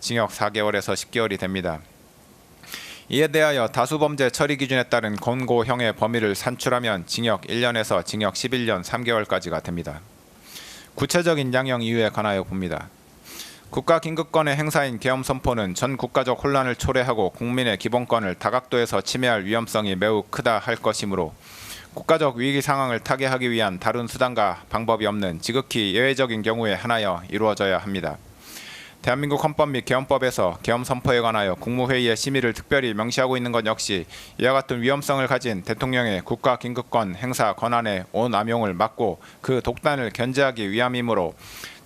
징역 4개월에서 10개월이 됩니다. 이에 대하여 다수범죄 처리 기준에 따른 권고형의 범위를 산출하면 징역 1년에서 징역 11년 3개월까지가 됩니다. 구체적인 양형 이유에 관하여 봅니다. 국가긴급권의 행사인 계엄 선포는 전 국가적 혼란을 초래하고 국민의 기본권을 다각도에서 침해할 위험성이 매우 크다 할 것이므로 국가적 위기 상황을 타개하기 위한 다른 수단과 방법이 없는 지극히 예외적인 경우에 한하여 이루어져야 합니다. 대한민국 헌법 및 계엄법에서 계엄 선포에 관하여 국무회의의 심의를 특별히 명시하고 있는 것 역시 이와 같은 위험성을 가진 대통령의 국가긴급권 행사 권한의 오남용을 막고 그 독단을 견제하기 위함이므로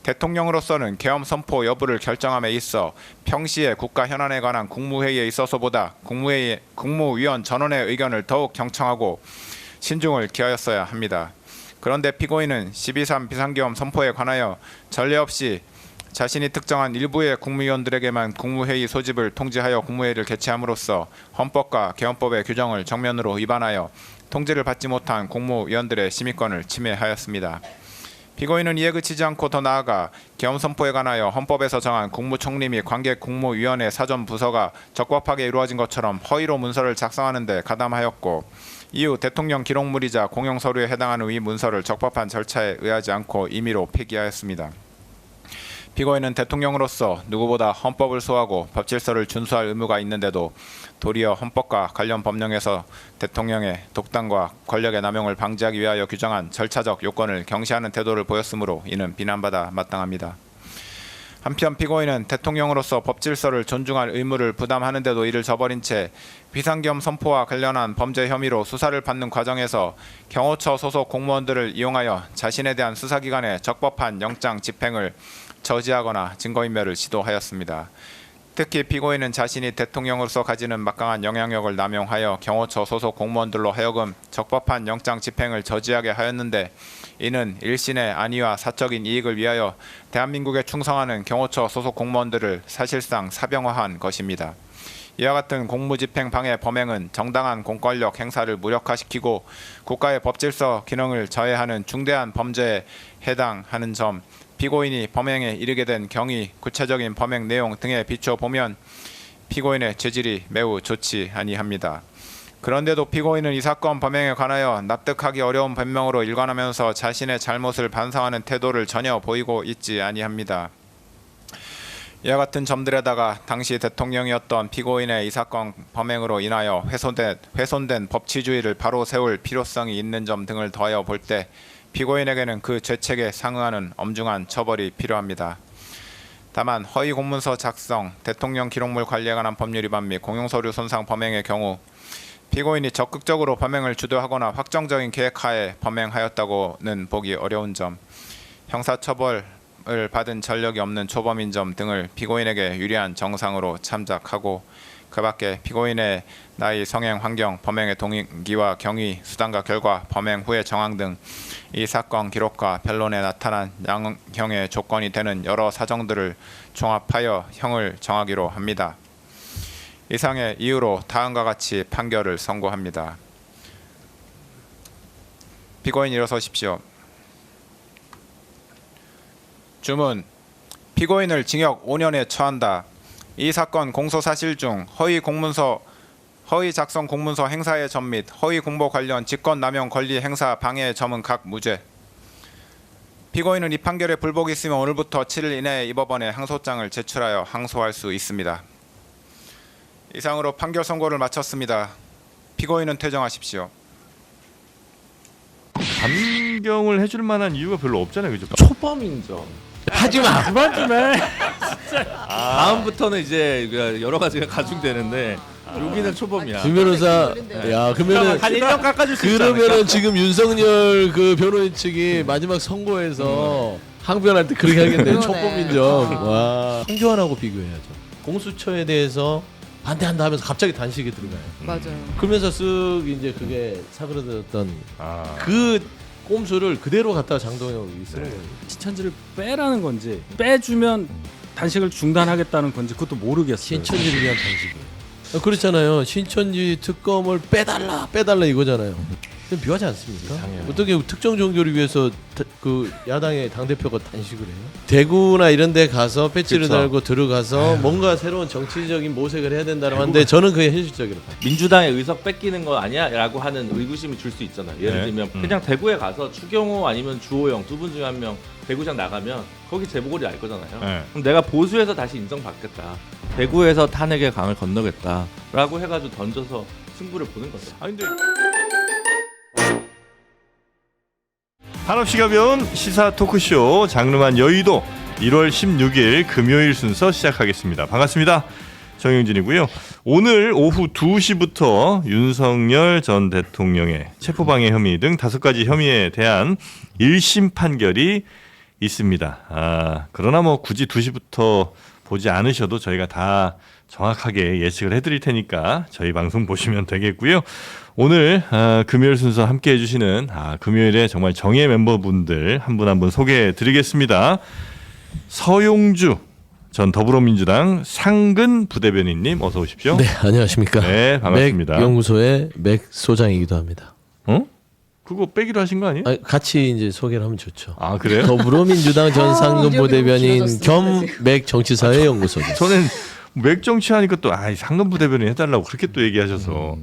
대통령으로서는 계엄 선포 여부를 결정함에 있어 평시에 국가 현안에 관한 국무회의에 있어서보다 국무위원 전원의 의견을 더욱 경청하고 신중을 기하였어야 합니다. 그런데 피고인은 12.3 비상계엄 선포에 관하여 전례 없이 자신이 특정한 일부의 국무위원들에게만 국무회의 소집을 통지하여 국무회의를 개최함으로써 헌법과 계엄법의 규정을 정면으로 위반하여 통지를 받지 못한 국무위원들의 심의권을 침해하였습니다. 피고인은 이에 그치지 않고 더 나아가 계엄 선포에 관하여 헌법에서 정한 국무총리 및 관계 국무위원회 사전 부서가 적법하게 이루어진 것처럼 허위로 문서를 작성하는 데 가담하였고 이후 대통령 기록물이자 공용서류에 해당하는 이 문서를 적법한 절차에 의하지 않고 임의로 폐기하였습니다. 피고인은 대통령으로서 누구보다 헌법을 소화하고 법질서를 준수할 의무가 있는데도 도리어 헌법과 관련 법령에서 대통령의 독단과 권력의 남용을 방지하기 위하여 규정한 절차적 요건을 경시하는 태도를 보였으므로 이는 비난받아 마땅합니다. 한편 피고인은 대통령으로서 법질서를 존중할 의무를 부담하는데도 이를 저버린 채 비상계엄 선포와 관련한 범죄 혐의로 수사를 받는 과정에서 경호처 소속 공무원들을 이용하여 자신에 대한 수사기관의 적법한 영장 집행을 저지하거나 증거인멸을 시도하였습니다. 특히 피고인은 자신이 대통령으로서 가지는 막강한 영향력을 남용하여 경호처 소속 공무원들로 하여금 적법한 영장 집행을 저지하게 하였는데 이는 일신의 안위와 사적인 이익을 위하여 대한민국에 충성하는 경호처 소속 공무원들을 사실상 사병화한 것입니다. 이와 같은 공무집행 방해 범행은 정당한 공권력 행사를 무력화시키고 국가의 법질서 기능을 저해하는 중대한 범죄에 해당하는 점, 피고인이 범행에 이르게 된 경위, 구체적인 범행 내용 등에 비춰보면 피고인의 죄질이 매우 좋지 아니합니다. 그런데도 피고인은 이 사건 범행에 관하여 납득하기 어려운 변명으로 일관하면서 자신의 잘못을 반성하는 태도를 전혀 보이고 있지 아니합니다. 이와 같은 점들에다가 당시 대통령이었던 피고인의 이 사건 범행으로 인하여 훼손된 법치주의를 바로 세울 필요성이 있는 점 등을 더하여 볼 때 피고인에게는 그 죄책에 상응하는 엄중한 처벌이 필요합니다. 다만 허위 공문서 작성, 대통령 기록물 관리에 관한 법률 위반 및 공용서류 손상 범행의 경우 피고인이 적극적으로 범행을 주도하거나 확정적인 계획하에 범행하였다고는 보기 어려운 점, 형사처벌을 받은 전력이 없는 초범인 점 등을 피고인에게 유리한 정상으로 참작하고 그 밖에 피고인의 나이, 성행, 환경, 범행의 동기와 경위, 수단과 결과, 범행 후의 정황 등 이 사건 기록과 변론에 나타난 양형의 조건이 되는 여러 사정들을 종합하여 형을 정하기로 합니다. 이상의 이유로 다음과 같이 판결을 선고합니다. 피고인 일어서십시오. 주문. 피고인을 징역 5년에 처한다. 이 사건 공소사실 중 허위 작성 공문서 행사의 점 및 허위 공보 관련 직권남용 권리 행사 방해의 점은 각 무죄. 피고인은 이 판결에 불복이 있으면 오늘부터 7일 이내에 이 법원에 항소장을 제출하여 항소할 수 있습니다. 이상으로 판결 선고를 마쳤습니다. 피고인은 퇴정하십시오. 감경을 해줄 만한 이유가 별로 없잖아요, 그죠? 초범인정. 하지마. 그만 좀 해. 다음부터는 이제 여러 가지가 가중되는데 여기는 초범이야. 김 변호사, 야 그러면은 한 1년 깎아줄 수 있지 않을까? 그러면은 지금 윤석열 그 변호인 측이 마지막 선고에서 항변할 때 그렇게 하겠네. 그러네. 초범인정. 와, 황교안하고 비교해야죠. 공수처에 대해서 반대한다 하면서 갑자기 단식이 들어가요. 맞아요. 그러면서 쓱 이제 그게 사그러들었던 아, 그 꼼수를 그대로 갖다가 장동혁이 쓰는 거예요. 신천지를 빼라는 건지 빼주면 단식을 중단하겠다는 건지 그것도 모르겠어요. 신천지를 위한 단식이에요. 그렇잖아요. 신천지 특검을 빼달라 이거잖아요. 좀 묘하지 않습니까? 이상해요. 어떻게 특정 종교를 위해서 그 야당의 당 대표가 단식을 해요? 대구나 이런 데 가서 배지를 그쵸. 달고 들어가서 뭔가 새로운 정치적인 모색을 해야 된다고 하는데 저는 그게 현실적이라고 봐요. 민주당의 의석 뺏기는 거 아니야라고 하는 의구심이 줄 수 있잖아요. 예를 네. 들면 그냥 대구에 가서 추경호 아니면 주호영 두 분 중에 한 명 대구장 나가면 거기 재보궐이 알 거잖아요. 네. 그럼 내가 보수에서 다시 인정받겠다. 대구에서 탄핵의 강을 건너겠다라고 해가지고 던져서 승부를 보는 거죠. 아 근데 한없이 가벼운 시사 토크쇼 장르만 여의도 1월 16일 금요일 순서 시작하겠습니다. 반갑습니다. 정영진이고요. 오늘 오후 2시부터 윤석열 전 대통령의 체포방해 혐의 등 5가지 혐의에 대한 1심 판결이 있습니다. 그러나 뭐 굳이 2시부터 보지 않으셔도 저희가 다 정확하게 예측을 해드릴 테니까 저희 방송 보시면 되겠고요. 오늘 금요일 순서 함께 해주시는 금요일에 정말 정예 멤버분들 한 분 한 분 소개해드리겠습니다. 서용주 전 더불어민주당 상근 부대변인님 어서 오십시오. 네, 안녕하십니까. 네, 반갑습니다. 맥 연구소의 맥 소장이기도 합니다. 어? 그거 빼기로 하신 거 아니에요? 같이 이제 소개를 하면 좋죠. 아 그래요? 더불어민주당 전 상근 이름이 부대변인 너무 길어졌습니다, 겸 맥 정치사회 연구소죠. 저는 맥 정치하니까 또 상근 부대변인 해달라고 그렇게 또 얘기하셔서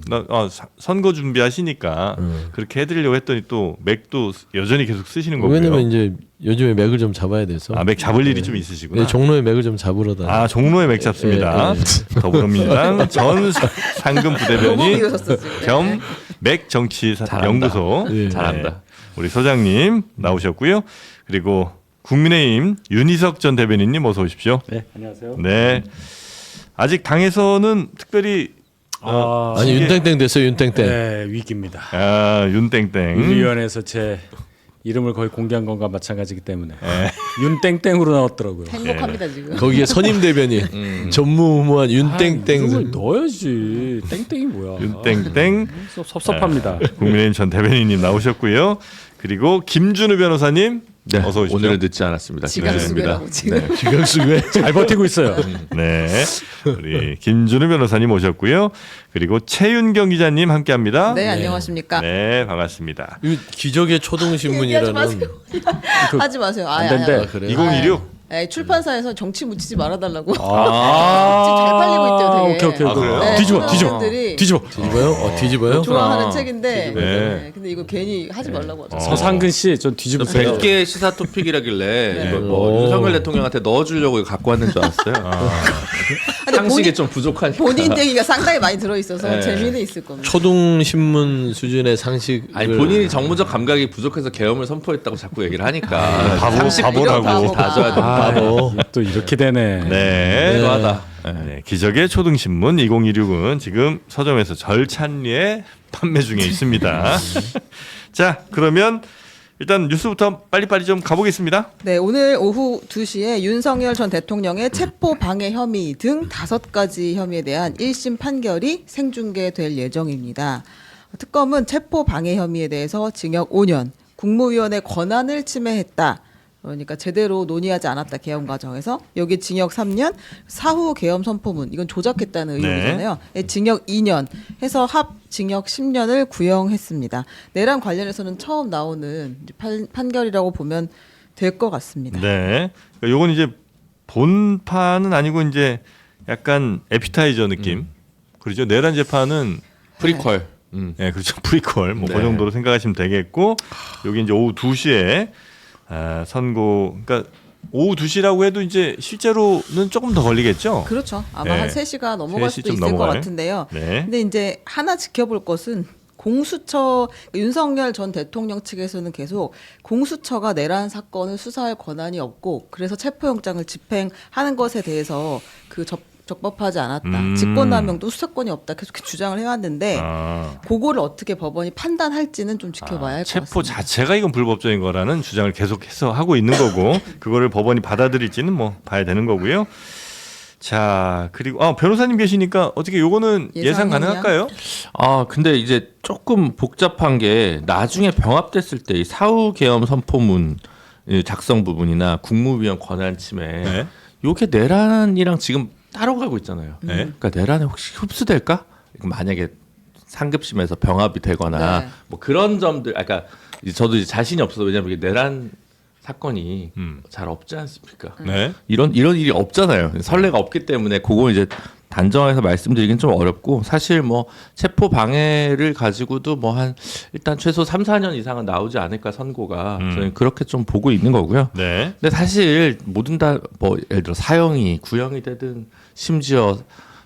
선거 준비하시니까 그렇게 해드리려고 했더니 또 맥도 여전히 계속 쓰시는 거고요. 왜냐면 이제 요즘에 맥을 좀 잡아야 돼서. 맥 잡을 일이 좀 있으시구나. 네, 종로에 맥을 좀 잡으러 다녀요. 종로에 맥 잡습니다. 더불어민주당 전 상근 너무 부대변인 길어졌어 지금. 겸 맥 정치 연구소 네. 잘한다. 우리 소장님 나오셨고요. 그리고 국민의힘 윤희석 전 대변인님 어서 오십시오. 네, 안녕하세요. 네. 아직 당에서는 특별히 아니 윤땡땡 됐어요, 윤땡땡. 네, 위기입니다. 윤땡땡. 윤리위원회에서 제 이름을 거의 공개한 건가 마찬가지기 때문에 윤땡땡으로 나왔더라고요. 행복합니다 지금. 거기에 선임 대변인 전무후무한 윤땡땡. 이름을 넣어야지. 땡땡이 뭐야? 윤땡땡. 섭섭합니다. 국민의힘 전 대변인님 나오셨고요. 그리고 김준우 변호사님 네, 어서 오십시오. 오늘은 늦지 않았습니다. 지각수배라고 지금. 지각수배. 잘 버티고 있어요. 네, 우리 김준우 변호사님 오셨고요. 그리고 최윤경 기자님 함께합니다. 네, 안녕하십니까. 네, 반갑습니다. 이 기적의 얘기하지 초동신문이라는. 마세요. 하지 마세요. 안 된대. 그래요? 2016. 출판사에서 정치 묻히지 말아달라고. 지금 아, 잘 팔리고 있대요, 되게. 오케이. 그래요? 네, 뒤집어. 초등학생들이 뒤집어요? 뒤집어요? 좋아하는 책인데. 네. 네. 근데 이거 괜히 하지 말라고 하죠. 서상근 씨, 전 뒤집으세요. 100개 시사 토픽이라길래 네. 이거 뭐 윤석열 대통령한테 넣어주려고 이거 갖고 왔는 줄 알았어요. 근데 상식이 좀 부족하니까. 본인 얘기가 상당히 많이 들어있어서 네. 재미는 있을 겁니다. 초동신문 수준의 상식. 아니 본인이 정무적 감각이 부족해서 계엄을 선포했다고 자꾸 얘기를 하니까 바보라고. 다 줘야 돼. 바보. 또 이렇게 되네. 네. 필요하다. 네, 기적의 초등신문 2016은 지금 서점에서 절찬리에 판매 중에 있습니다. 자, 그러면 일단 뉴스부터 빨리빨리 좀 가보겠습니다. 네, 오늘 오후 2시에 윤석열 전 대통령의 체포 방해 혐의 등 5가지 혐의에 대한 1심 판결이 생중계될 예정입니다. 특검은 체포 방해 혐의에 대해서 징역 5년, 국무위원의 권한을 침해했다. 그러니까 제대로 논의하지 않았다 계엄 과정에서 여기 징역 3년, 사후 계엄 선포문 이건 조작했다는 의혹이잖아요. 징역 2년 해서 합 징역 10년을 구형했습니다. 내란 관련해서는 처음 나오는 판결이라고 보면 될 것 같습니다. 네. 그러니까 요건 이제 본판은 아니고 이제 약간 에피타이저 느낌. 그렇죠. 내란 재판은 프리퀄. 네, 그렇죠. 프리퀄 뭐 그 네. 정도로 생각하시면 되겠고 여기 이제 오후 2시에 선고 그러니까 오후 2시라고 해도 이제 실제로는 조금 더 걸리겠죠. 그렇죠. 아마 네. 한 3시가 넘어갈 3시 수도 좀 있을 것 넘어가요. 같은데요. 네. 근데 이제 하나 지켜볼 것은 공수처 윤석열 전 대통령 측에서는 계속 공수처가 내란 사건을 수사할 권한이 없고 그래서 체포영장을 집행하는 것에 대해서 적법하지 않았다. 직권남용도 수사권이 없다. 계속 주장을 해왔는데 그거를 어떻게 법원이 판단할지는 좀 지켜봐야 할 것 같습니다. 체포 자체가 이건 불법적인 거라는 주장을 계속해서 하고 있는 거고 그거를 법원이 받아들일지는 뭐 봐야 되는 거고요. 자, 그리고 변호사님 계시니까 어떻게 요거는 예상 예상이냐? 가능할까요? 근데 이제 조금 복잡한 게 나중에 병합됐을 때 이 사후 계엄 선포문 작성 부분이나 국무위원 권한 침해 네. 요게 내란이랑 지금 따로 가고 있잖아요. 네. 그러니까 내란에 혹시 흡수될까? 만약에 상급심에서 병합이 되거나 네. 뭐 그런 점들, 그러니까 이제 저도 이제 자신이 없어서 왜냐면 이게 내란 사건이 잘 없지 않습니까? 네. 이런 일이 없잖아요. 선례가 없기 때문에 그거 이제 단정해서 말씀드리긴 좀 어렵고 사실 뭐 체포 방해를 가지고도 뭐 한 일단 최소 3, 4년 이상은 나오지 않을까 선고가 저는 그렇게 좀 보고 있는 거고요. 네. 근데 사실 모든 다 뭐 예를 들어 사형이 구형이 되든 심지어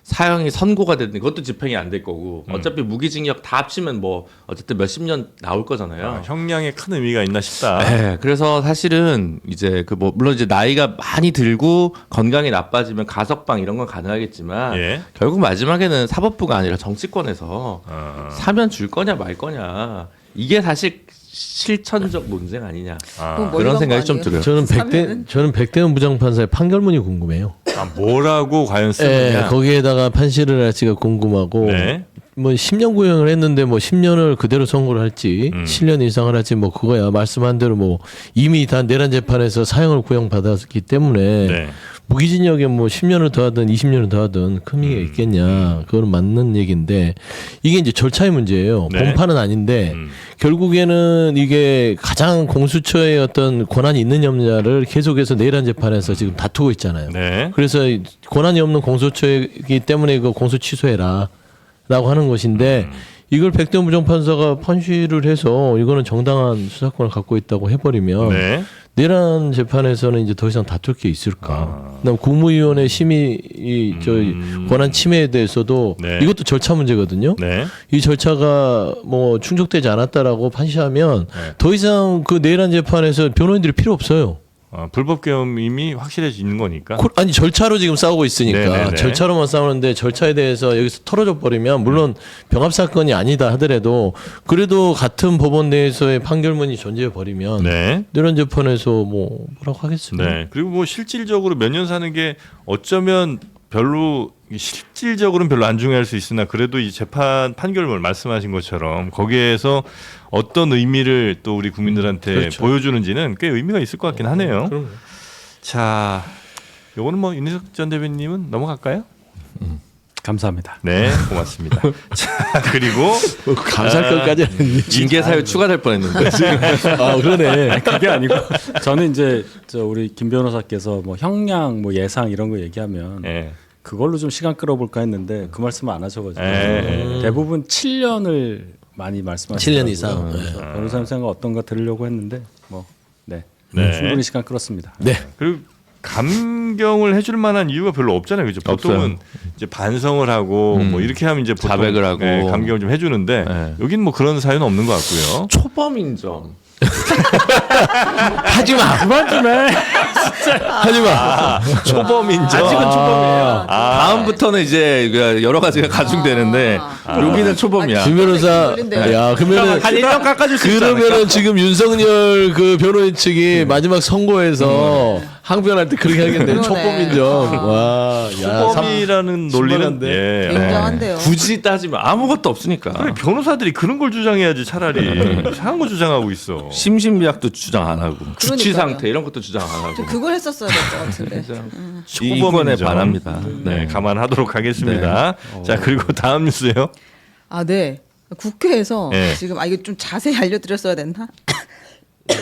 사형이 선고가 되든 그것도 집행이 안 될 거고 어차피 무기징역 다 합치면 뭐 어쨌든 몇십 년 나올 거잖아요. 아, 형량에 큰 의미가 있나 싶다. 네, 그래서 사실은 이제 그 뭐 물론 이제 나이가 많이 들고 건강이 나빠지면 가석방 이런 건 가능하겠지만 예. 결국 마지막에는 사법부가 아니라 정치권에서 어. 사면 줄 거냐 말 거냐 이게 사실 실천적 논쟁 아니냐 그건 멀리 그런 간 생각이 거 좀 아니에요? 들어요. 저는 백대현 부장판사의 판결문이 궁금해요. 아, 뭐라고 과연 쓰느냐. 거기에다가 판시를 할지가 궁금하고 네. 뭐 10년 구형을 했는데 뭐 10년을 그대로 선고를 할지 7년 이상을 할지 뭐 그거야 말씀한 대로 뭐 이미 다 내란 재판에서 사형을 구형받았기 때문에 네. 무기징역에 뭐 10년을 더하든 20년을 더하든 큰 의미가 있겠냐 그거는 맞는 얘기인데 이게 이제 절차의 문제예요. 네. 본판은 아닌데 결국에는 이게 가장 공수처의 어떤 권한이 있는 없느냐를 계속해서 내란 재판에서 지금 다투고 있잖아요. 네. 그래서 권한이 없는 공수처이기 때문에 그 공수 취소해라 라고 하는 것인데 이걸 백대현 부장판사가 판시를 해서 이거는 정당한 수사권을 갖고 있다고 해버리면 네. 내란 재판에서는 이제 더 이상 다툴 게 있을까? 그다음 국무위원회 심의 이 권한 침해에 대해서도 네. 이것도 절차 문제거든요. 네. 이 절차가 뭐 충족되지 않았다라고 판시하면 네. 더 이상 그 내란 재판에서 변호인들이 필요 없어요. 불법 계엄임이 확실해지는 거니까. 아니 절차로 지금 싸우고 있으니까 네네네. 절차로만 싸우는데 절차에 대해서 여기서 털어져 버리면 물론 병합 사건이 아니다 하더라도 그래도 같은 법원 내에서의 판결문이 존재해 버리면 네. 내란 재판에서 뭐 뭐라고 하겠습니까? 네. 그리고 뭐 실질적으로 몇 년 사는 게 어쩌면 별로 실질적으로는 별로 안 중요할 수 있으나 그래도 이 재판 판결문 말씀하신 것처럼 거기에서 어떤 의미를 또 우리 국민들한테 그렇죠. 보여주는지는 꽤 의미가 있을 것 같긴 하네요. 그럼요. 자, 요거는 뭐 윤희석 전 대변님은 넘어갈까요? 감사합니다. 네, 고맙습니다. 자, 그리고 감사할 것까지 아닌데. 징계 사유 추가될 뻔했는데 아 그러네. 그게 아니고 저는 이제 우리 김 변호사께서 뭐 형량 뭐 예상 이런 거 얘기하면 네. 그걸로 좀 시간 끌어볼까 했는데 그 말씀을 안 하셔가지고 네. 대부분 7년을 많이 말씀하시더라고요. 7년 이상. 그래서 변호사님 생각 어떤가 들으려고 했는데 뭐 네. 네. 충분히 시간 끌었습니다. 네. 그리고 감경을 해줄 만한 이유가 별로 없잖아요. 그죠? 보통은 이제 반성을 하고 뭐 이렇게 하면 이제 보통 자백을 하고. 네, 감경을 좀 해주는데 네. 여긴 뭐 그런 사유는 없는 것 같고요. 초범인 점 하지 마. 그만 좀 해. 하지 마. 초범인정. 아직은 초범이에요. 아. 다음부터는 이제 여러 가지가 가중되는데 여기는 초범이야. 김 변호사. 야 그러면은 한 1년 깎아줄 수 있지 그러면은 지금 윤석열 그 변호인 측이 마지막 선고에서 항변할 때 그렇게 하겠네. 그러네. 초범인정. 와. 야, 초범이라는 논리는 신선한데? 예. 굉장한데요. 굳이 따지면 아무것도 없으니까. 그래, 변호사들이 그런 걸 주장해야지 차라리 이상한 거 주장하고 있어. 심신미약도 주장 안 하고 주치 그러니까요. 상태 이런 것도 주장 안 하고. 저 그걸 했었어야 될 것 같은데. 이 인권에 초범인정. 반합니다. 네, 감안하도록 하겠습니다. 자, 그리고 다음 뉴스요. 아, 네. 국회에서 네. 지금 이거 좀 자세히 알려드렸어야 됐나?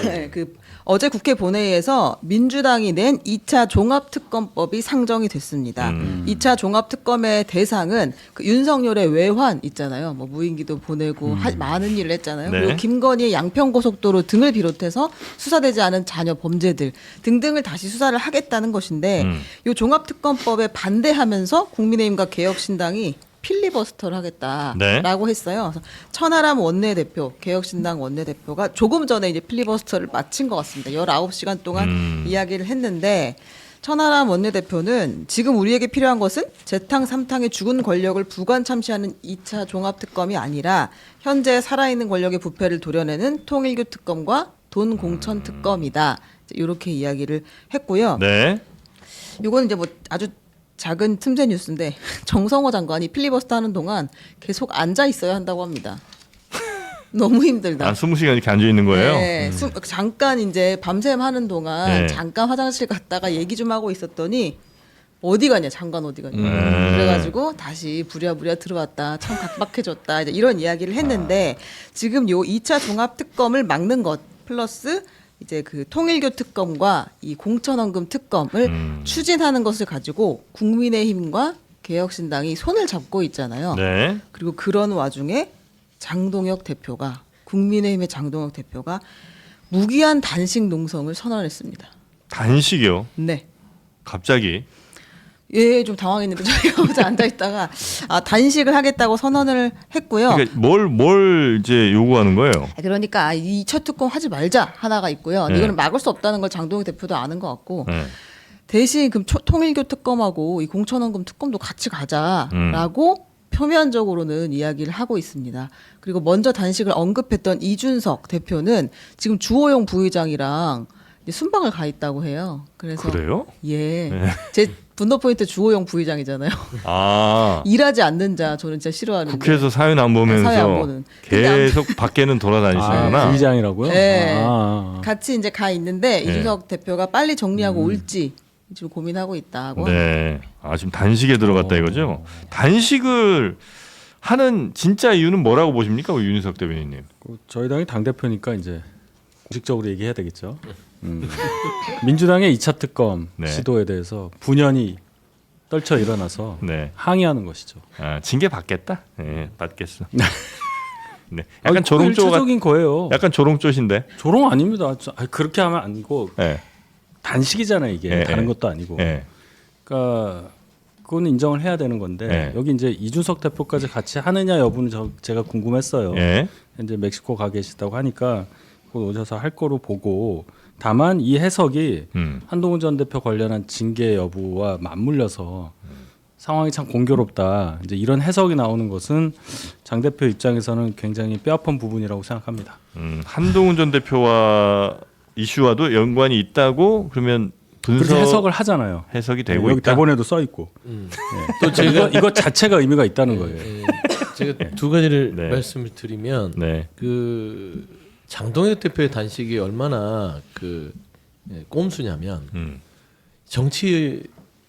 네, 그 어제 국회 본회의에서 민주당이 낸 2차 종합특검법이 상정이 됐습니다. 2차 종합특검의 대상은 그 윤석열의 외환 있잖아요. 뭐 무인기도 보내고 많은 일을 했잖아요. 네. 그리고 김건희의 양평고속도로 등을 비롯해서 수사되지 않은 자녀 범죄들 등등을 다시 수사를 하겠다는 것인데 이 종합특검법에 반대하면서 국민의힘과 개혁신당이 필리버스터를 하겠다라고 네. 했어요. 그래서 천하람 원내대표, 개혁신당 원내대표가 조금 전에 이제 필리버스터를 마친 것 같습니다. 19시간 동안 이야기를 했는데 천하람 원내대표는 지금 우리에게 필요한 것은 재탕 삼탕의 죽은 권력을 부관 참시하는 2차 종합특검이 아니라 현재 살아있는 권력의 부패를 도려내는 통일교 특검과 돈 공천 특검이다. 이렇게 이야기를 했고요. 네. 이거는 이제 뭐 아주 작은 틈새 뉴스인데 정성호 장관이 필리버스터 하는 동안 계속 앉아 있어야 한다고 합니다. 너무 힘들다. 한 20시간 이렇게 앉아 있는 거예요. 네, 잠깐 이제 밤샘 하는 동안 네. 잠깐 화장실 갔다가 얘기 좀 하고 있었더니 어디 가냐 장관 어디 가냐 그래가지고 다시 부랴부랴 들어왔다 참 각박해졌다 이제 이런 이야기를 했는데 지금 요 2차 종합 특검을 막는 것 플러스 이제 그 통일교 특검과 이 공천원금 특검을 추진하는 것을 가지고 국민의힘과 개혁신당이 손을 잡고 있잖아요. 네. 그리고 그런 와중에 장동혁 대표가 국민의힘의 장동혁 대표가 무기한 단식 농성을 선언했습니다. 단식이요. 네. 갑자기. 예, 좀 당황했는데 저희가 어제 앉아 있다가 단식을 하겠다고 선언을 했고요. 그러니까 뭘 이제 요구하는 거예요? 그러니까 이 첫 특검 하지 말자 하나가 있고요. 네. 이거는 막을 수 없다는 걸 장동혁 대표도 아는 것 같고 네. 대신 그럼 통일교 특검하고 이 공천원금 특검도 같이 가자라고 표면적으로는 이야기를 하고 있습니다. 그리고 먼저 단식을 언급했던 이준석 대표는 지금 주호영 부의장이랑 이제 순방을 가 있다고 해요. 그래서 그래요? 예, 제 분노 포인트 주호영 부의장이잖아요. 아. 일하지 않는 자 저는 진짜 싫어하는데. 국회에서 사회 안 보면서 사회 안 보는. 근데 계속 밖에는 돌아다니시는구나. 부의장이라고요? 네. 아. 같이 이제 가 있는데 이준석 대표가 빨리 정리하고 올지 지금 고민하고 있다고. 네. 아, 지금 단식에 들어갔다 이거죠? 단식을 하는 진짜 이유는 뭐라고 보십니까? 우리 윤희석 대변인님. 저희 당이 당 대표니까 이제 공식적으로 얘기해야 되겠죠. 민주당의 2차 특검 네. 시도에 대해서 분연히 떨쳐 일어나서 네. 항의하는 것이죠. 아, 징계 받겠다? 네, 받겠어. 네. 아, 약간 조롱조가 일차적인 거예요. 약간 조롱조신데. 조롱 아닙니다. 그렇게 하면 아니고 네. 단식이잖아요 이게 네, 다른 네. 것도 아니고. 네. 그러니까 그거는 인정을 해야 되는 건데 네. 여기 이제 이준석 대표까지 같이 하느냐 여부는 제가 궁금했어요. 네. 이제 멕시코 가 계시다고 하니까 곧 오셔서 할 거로 보고 다만 이 해석이 한동훈 전 대표 관련한 징계 여부와 맞물려서 상황이 참 공교롭다. 이제 이런 해석이 나오는 것은 장 대표 입장에서는 굉장히 뼈아픈 부분이라고 생각합니다. 한동훈 전 대표와 이슈와도 연관이 있다고 그러면 그렇게 분석 해석을 하잖아요. 해석이 되고 여기 있다. 대본에도 써 있고. 또 제가 이거 자체가 의미가 있다는 거예요. 제가 두 가지를 네. 말씀을 드리면 네. 그 장동혁 대표의 단식이 얼마나 그 꼼수냐면 정치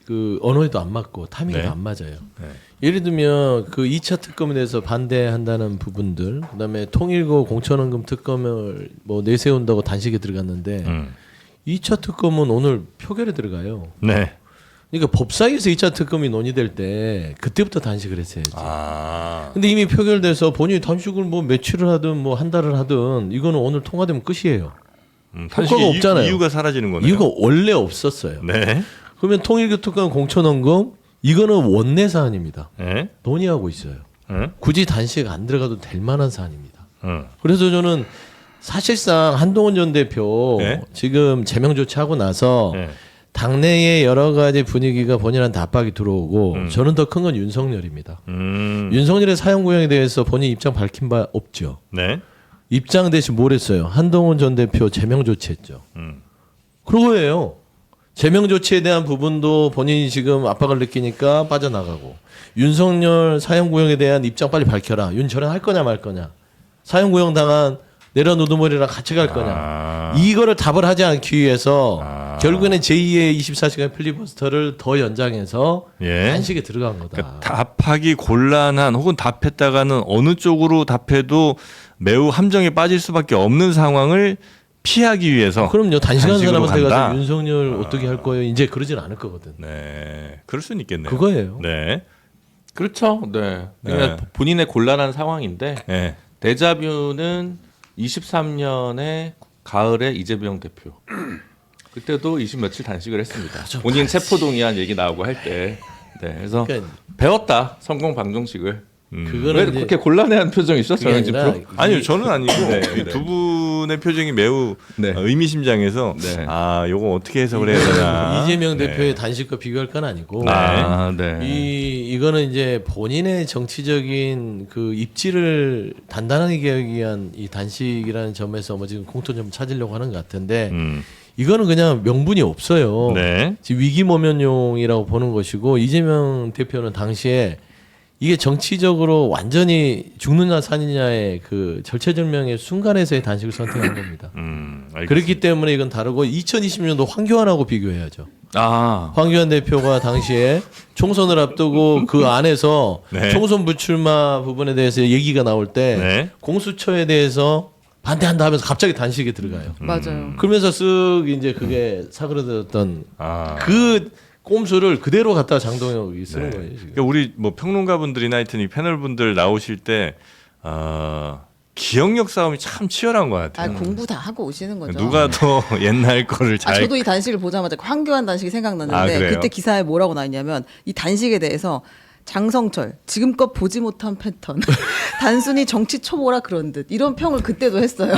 그 언어에도 안 맞고 타이밍에도 네. 안 맞아요. 네. 예를 들면 그 2차 특검에 대해서 반대한다는 부분들, 그다음에 통일고 공천원금 특검을 뭐 내세운다고 단식에 들어갔는데 2차 특검은 오늘 표결에 들어가요. 네. 그러니까 법사위에서 2차 특검이 논의될 때 그때부터 단식을 했어야지. 아. 근데 이미 표결돼서 본인이 단식을 뭐 며칠을 하든 뭐 한 달을 하든 이거는 오늘 통과되면 끝이에요. 효과가 없잖아요. 이유가 사라지는 거네요. 이유가 원래 없었어요. 네. 그러면 통일교특검 공천원금 이거는 원내 사안입니다. 네. 논의하고 있어요. 네. 굳이 단식 안 들어가도 될 만한 사안입니다. 어. 그래서 저는 사실상 한동훈 전 대표 네. 지금 제명 조치하고 나서 네. 당내의 여러 가지 분위기가 본인한테 압박이 들어오고 저는 더 큰 건 윤석열입니다. 윤석열의 사형 구형에 대해서 본인 입장 밝힌 바 없죠. 네. 입장 대신 뭘 했어요? 한동훈 전 대표 제명 조치했죠. 그거예요. 제명 조치에 대한 부분도 본인이 지금 압박을 느끼니까 빠져나가고 윤석열 사형 구형에 대한 입장 빨리 밝혀라. 윤 절연할 거냐 말 거냐. 사형 구형 당한 내려놓음머리랑 같이 갈 거냐. 이거를 답을 하지 않기 위해서 결국에는 제2의 24시간 필리버스터를 더 연장해서 예. 단식에 들어간 거다. 그러니까 답하기 곤란한 혹은 답했다가는 어느 쪽으로 답해도 매우 함정에 빠질 수밖에 없는 상황을 피하기 위해서 그럼요. 단식하는 단식으로 사람한테 가서 간다. 윤석열 어떻게 할 거예요? 이제 그러진 않을 거거든. 네. 그럴 수는 있겠네요. 그거예요. 네. 그렇죠. 네. 그러니까 네. 본인의 곤란한 상황인데 네. 데자뷰는 23년에 가을에 이재명 대표. 그때도 20 며칠 단식을 했습니다. 본인 체포동의안 얘기 나오고 할 때. 네. 그래서 그러니까 배웠다. 성공 방정식을. 왜 그거는 이제 그렇게 곤란해한 표정이죠, 그게 정영진 아니라 프로? 아니요, 저는 아니고 네, 이 네. 두 분의 표정이 매우 네. 의미심장해서 네. 아, 요거 어떻게 해석을 해야 되나. 이재명 네. 대표의 단식과 비교할 건 아니고 아, 네. 이거는 이제 본인의 정치적인 그 입지를 단단하게 하기 위한 이 단식이라는 점에서 뭐 지금 공통점을 찾으려고 하는 것 같은데 이거는 그냥 명분이 없어요. 네. 지금 위기모면용이라고 보는 것이고 이재명 대표는 당시에 이게 정치적으로 완전히 죽느냐 사느냐의 그 절체절명의 순간에서의 단식을 선택한 겁니다. 알겠습니다. 그렇기 때문에 이건 다르고 2020년도 황교안하고 비교해야죠. 황교안 대표가 당시에 총선을 앞두고 그 안에서 네. 총선 불출마 부분에 대해서 얘기가 나올 때 네. 공수처에 대해서 반대한다 하면서 갑자기 단식에 들어가요. 맞아요. 그러면서 쓱 이제 그게 사그러들었던 그 꼼수를 그대로 갖다 장동혁이 쓰는 거예요. 지금. 그러니까 우리 뭐 평론가분들이나 하여튼 이 패널분들 나오실 때 기억력 싸움이 참 치열한 것 같아요. 공부 다 하고 오시는 거죠. 누가 더 옛날 거를 잘 저도 이 단식을 보자마자 황교안 단식이 생각났는데 그래요? 그때 기사에 뭐라고 나왔냐면 이 단식에 대해서 장성철 지금껏 보지 못한 패턴 단순히 정치 초보라 그런 듯 이런 평을 그때도 했어요.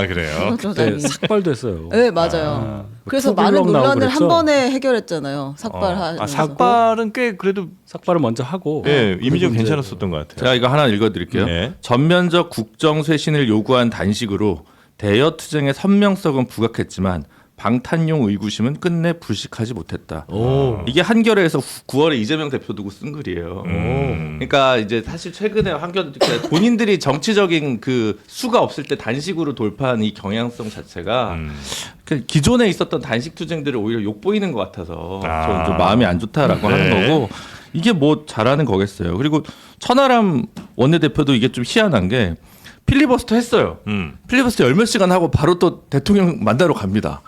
그래요. 그때 저장이. 삭발도 했어요. 네 맞아요. 그래서 투블럭 많은 나오고 논란을 그랬죠? 한 번에 해결했잖아요. 삭발하면서. 삭발은 꽤 그래도 삭발을 먼저 하고 이미지가 그리고 이제 괜찮았었던 것 같아요. 제가 이거 하나 읽어드릴게요. 네. 전면적 국정 쇄신을 요구한 단식으로 대여 투쟁의 선명성은 부각했지만 방탄용 의구심은 끝내 불식하지 못했다. 이게 한겨레에서 9월에 이재명 대표 두고 쓴 글이에요. 그러니까 이제 사실 최근에 한겨레 본인들이 정치적인 그 수가 없을 때 단식으로 돌파한 이 경향성 자체가 그 기존에 있었던 단식 투쟁들을 오히려 욕보이는 것 같아서 저는 좀 마음이 안 좋다라고 하는 거고 이게 뭐 잘하는 거겠어요. 그리고 천하람 원내대표도 이게 좀 희한한 게 필리버스터 했어요. 필리버스터 열몇 시간 하고 바로 또 대통령 만나러 갑니다.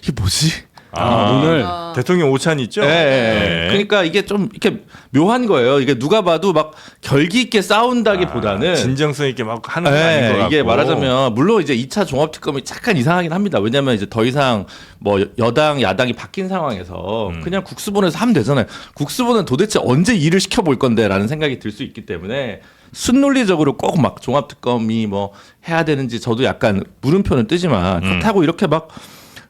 이게 뭐지? 오늘 대통령 오찬 있죠? 네. 그러니까 이게 좀 이렇게 묘한 거예요. 이게 누가 봐도 막 결기 있게 싸운다기보다는 진정성 있게 막 하는 거 아닌 것 같고. 이게 말하자면 물론 이제 2차 종합특검이 약간 이상하긴 합니다. 왜냐하면 이제 더 이상 뭐 여당 야당이 바뀐 상황에서 그냥 국수본에서 하면 되잖아요. 국수본은 도대체 언제 일을 시켜볼 건데라는 생각이 들 수 있기 때문에 순논리적으로 꼭 막 종합특검이 뭐 해야 되는지 저도 약간 물음표는 뜨지만 그렇다고 이렇게 막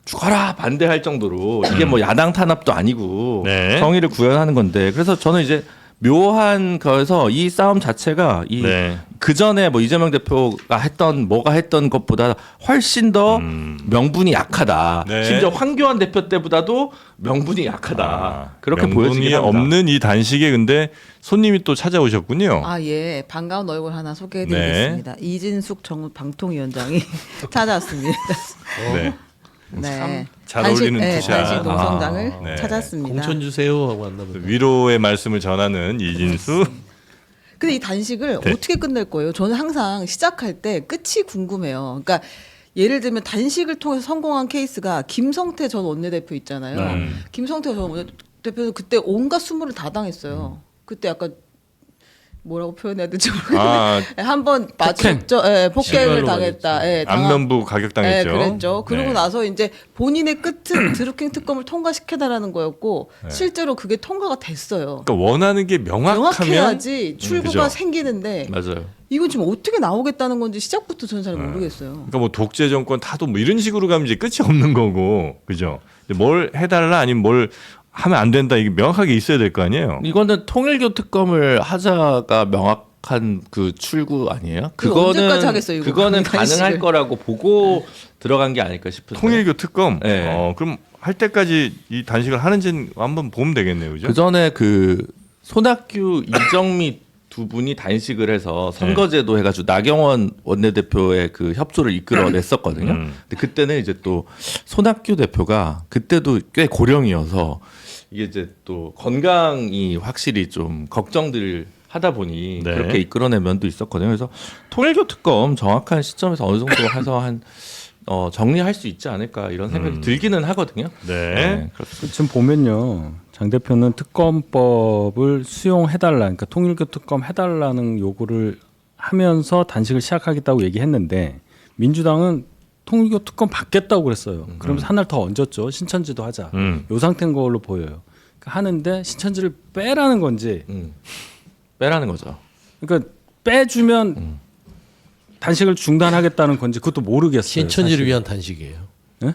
죽어라 반대할 정도로 이게 뭐 야당 탄압도 아니고 네. 정의를 구현하는 건데 그래서 저는 이제 묘한 거에서 이 싸움 자체가 이 네. 그 전에 뭐 이재명 대표가 했던 뭐가 했던 것보다 훨씬 더 명분이 약하다. 네. 심지어 황교안 대표 때보다도 명분이 약하다. 그렇게 명분이 보여지긴 합니다. 없는 이 단식에 근데 손님이 또 찾아오셨군요. 예. 반가운 얼굴 하나 소개해드리겠습니다. 이진숙 정무 방통위원장이 찾아왔습니다. 네. 네. 잘 어울리는 단식 투샷. 농성장을 네. 찾았습니다. 공천 주세요 하고 왔나 보다. 위로의 말씀을 전하는 이진수. 근데 이 단식을 네. 어떻게 끝낼 거예요? 저는 항상 시작할 때 끝이 궁금해요. 그러니까 예를 들면 단식을 통해서 성공한 케이스가 김성태 전 원내대표 있잖아요. 김성태 전 원내대표는 그때 온갖 수모를 다 당했어요. 그때 약간 뭐라고 표현해야 될지 모르겠는데 한번 마주쳤죠. 폭행을 당했다. 안면부 가격당했죠. 그랬죠. 그러고 네. 나서 이제 본인의 끝은 드루킹 특검을 통과시켜달라는 거였고 실제로 그게 통과가 됐어요. 그러니까 원하는 게 명확하면 명확해야지 출구가 그죠. 생기는데 맞아요. 이건 지금 어떻게 나오겠다는 건지 시작부터 저는 잘 모르겠어요. 그러니까 뭐 독재 정권 타도 뭐 이런 식으로 가면 이제 끝이 없는 거고, 그죠? 뭘 해달라 아니면 뭘 하면 안 된다 이게 명확하게 있어야 될 거 아니에요. 이거는 통일교 특검을 하자가 명확한 그 출구 아니에요? 그거 언제까지 하겠어요, 이거? 그거는 단식을. 가능할 거라고 보고 들어간 게 아닐까 싶은데. 통일교 특검. 네. 그럼 할 때까지 이 단식을 하는지 한번 보면 되겠네요, 그죠? 그 전에 그 손학규 이정미 두 분이 단식을 해서 선거제도 해가지고 나경원 원내대표의 그 협조를 이끌어냈었거든요. 근데 그때는 이제 또 손학규 대표가 그때도 꽤 고령이어서 이게 이제 또 건강이 확실히 좀 걱정들 하다 보니 네. 그렇게 이끌어낸 면도 있었거든요. 그래서 통일교 특검 정확한 시점에서 어느 정도 해서 한 정리할 수 있지 않을까 이런 생각이 들기는 하거든요. 네. 지금 보면요, 장 대표는 특검법을 수용해달라, 그러니까 통일교 특검 해달라는 요구를 하면서 단식을 시작하겠다고 얘기했는데 민주당은 통일교 특검 받겠다고 그랬어요. 그러면서 하나를 더 얹었죠. 신천지도 하자. 요 상태인 걸로 보여요. 그러니까 하는데 신천지를 빼라는 건지, 빼라는 거죠. 그러니까 빼주면 단식을 중단하겠다는 건지 그것도 모르겠어요. 신천지를 사실. 위한 단식이에요. 네?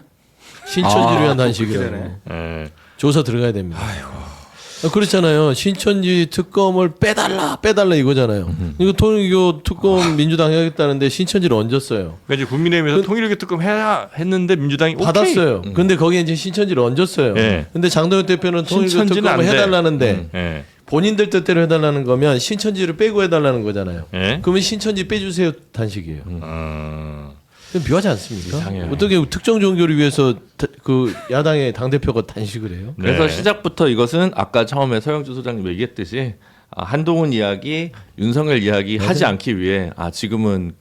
신천지를 위한 단식이라고. 네. 조사 들어가야 됩니다. 그렇잖아요. 신천지 특검을 빼달라 이거잖아요. 이거 통일교 특검 민주당 해야겠다는데 신천지를 얹었어요. 그러니까 이제 국민의힘에서 통일교 특검 해야 했는데 민주당이 오케이. 받았어요. 근데 거기에 이제 신천지를 얹었어요. 네. 근데 장동혁 대표는 통일교 신천지는 안 특검을 돼. 해달라는데 네. 본인들 뜻대로 해달라는 거면 신천지를 빼고 해달라는 거잖아요. 네. 그러면 신천지 빼주세요 단식이에요. 좀 묘하지 않습니까? 이상해요. 어떻게 특정 종교를 위해서 그 야당의 당 대표가 단식을 해요? 그래서 네. 시작부터 이것은 아까 처음에 서영주 소장님 얘기했듯이 한동훈 이야기, 윤석열 이야기 하지 않기 위해 지금은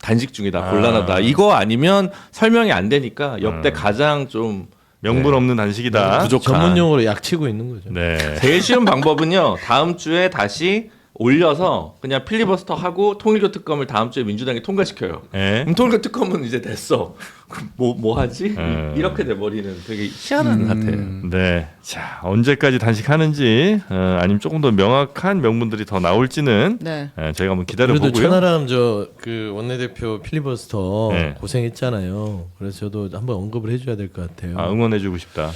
단식 중이다, 곤란하다. 이거 아니면 설명이 안 되니까 역대 가장 좀 명분 없는 단식이다. 부족한. 전문 용어로 약치고 있는 거죠. 네. 제일 쉬운 방법은요. 다음 주에 다시 올려서 그냥 필리버스터 하고 통일교 특검을 다음 주에 민주당이 통과시켜요. 네. 그럼 통일교 특검은 이제 됐어. 그럼 뭐 하지? 이렇게 돼버리는 되게 희한한 사태예요. 네. 자, 언제까지 단식하는지 아니면 조금 더 명확한 명분들이 더 나올지는 네. 저희가 한번 기다려 그래도 보고요. 천하람 그 원내대표 필리버스터 네. 고생했잖아요. 그래서 저도 한번 언급을 해줘야 될 것 같아요. 응원해 주고 싶다.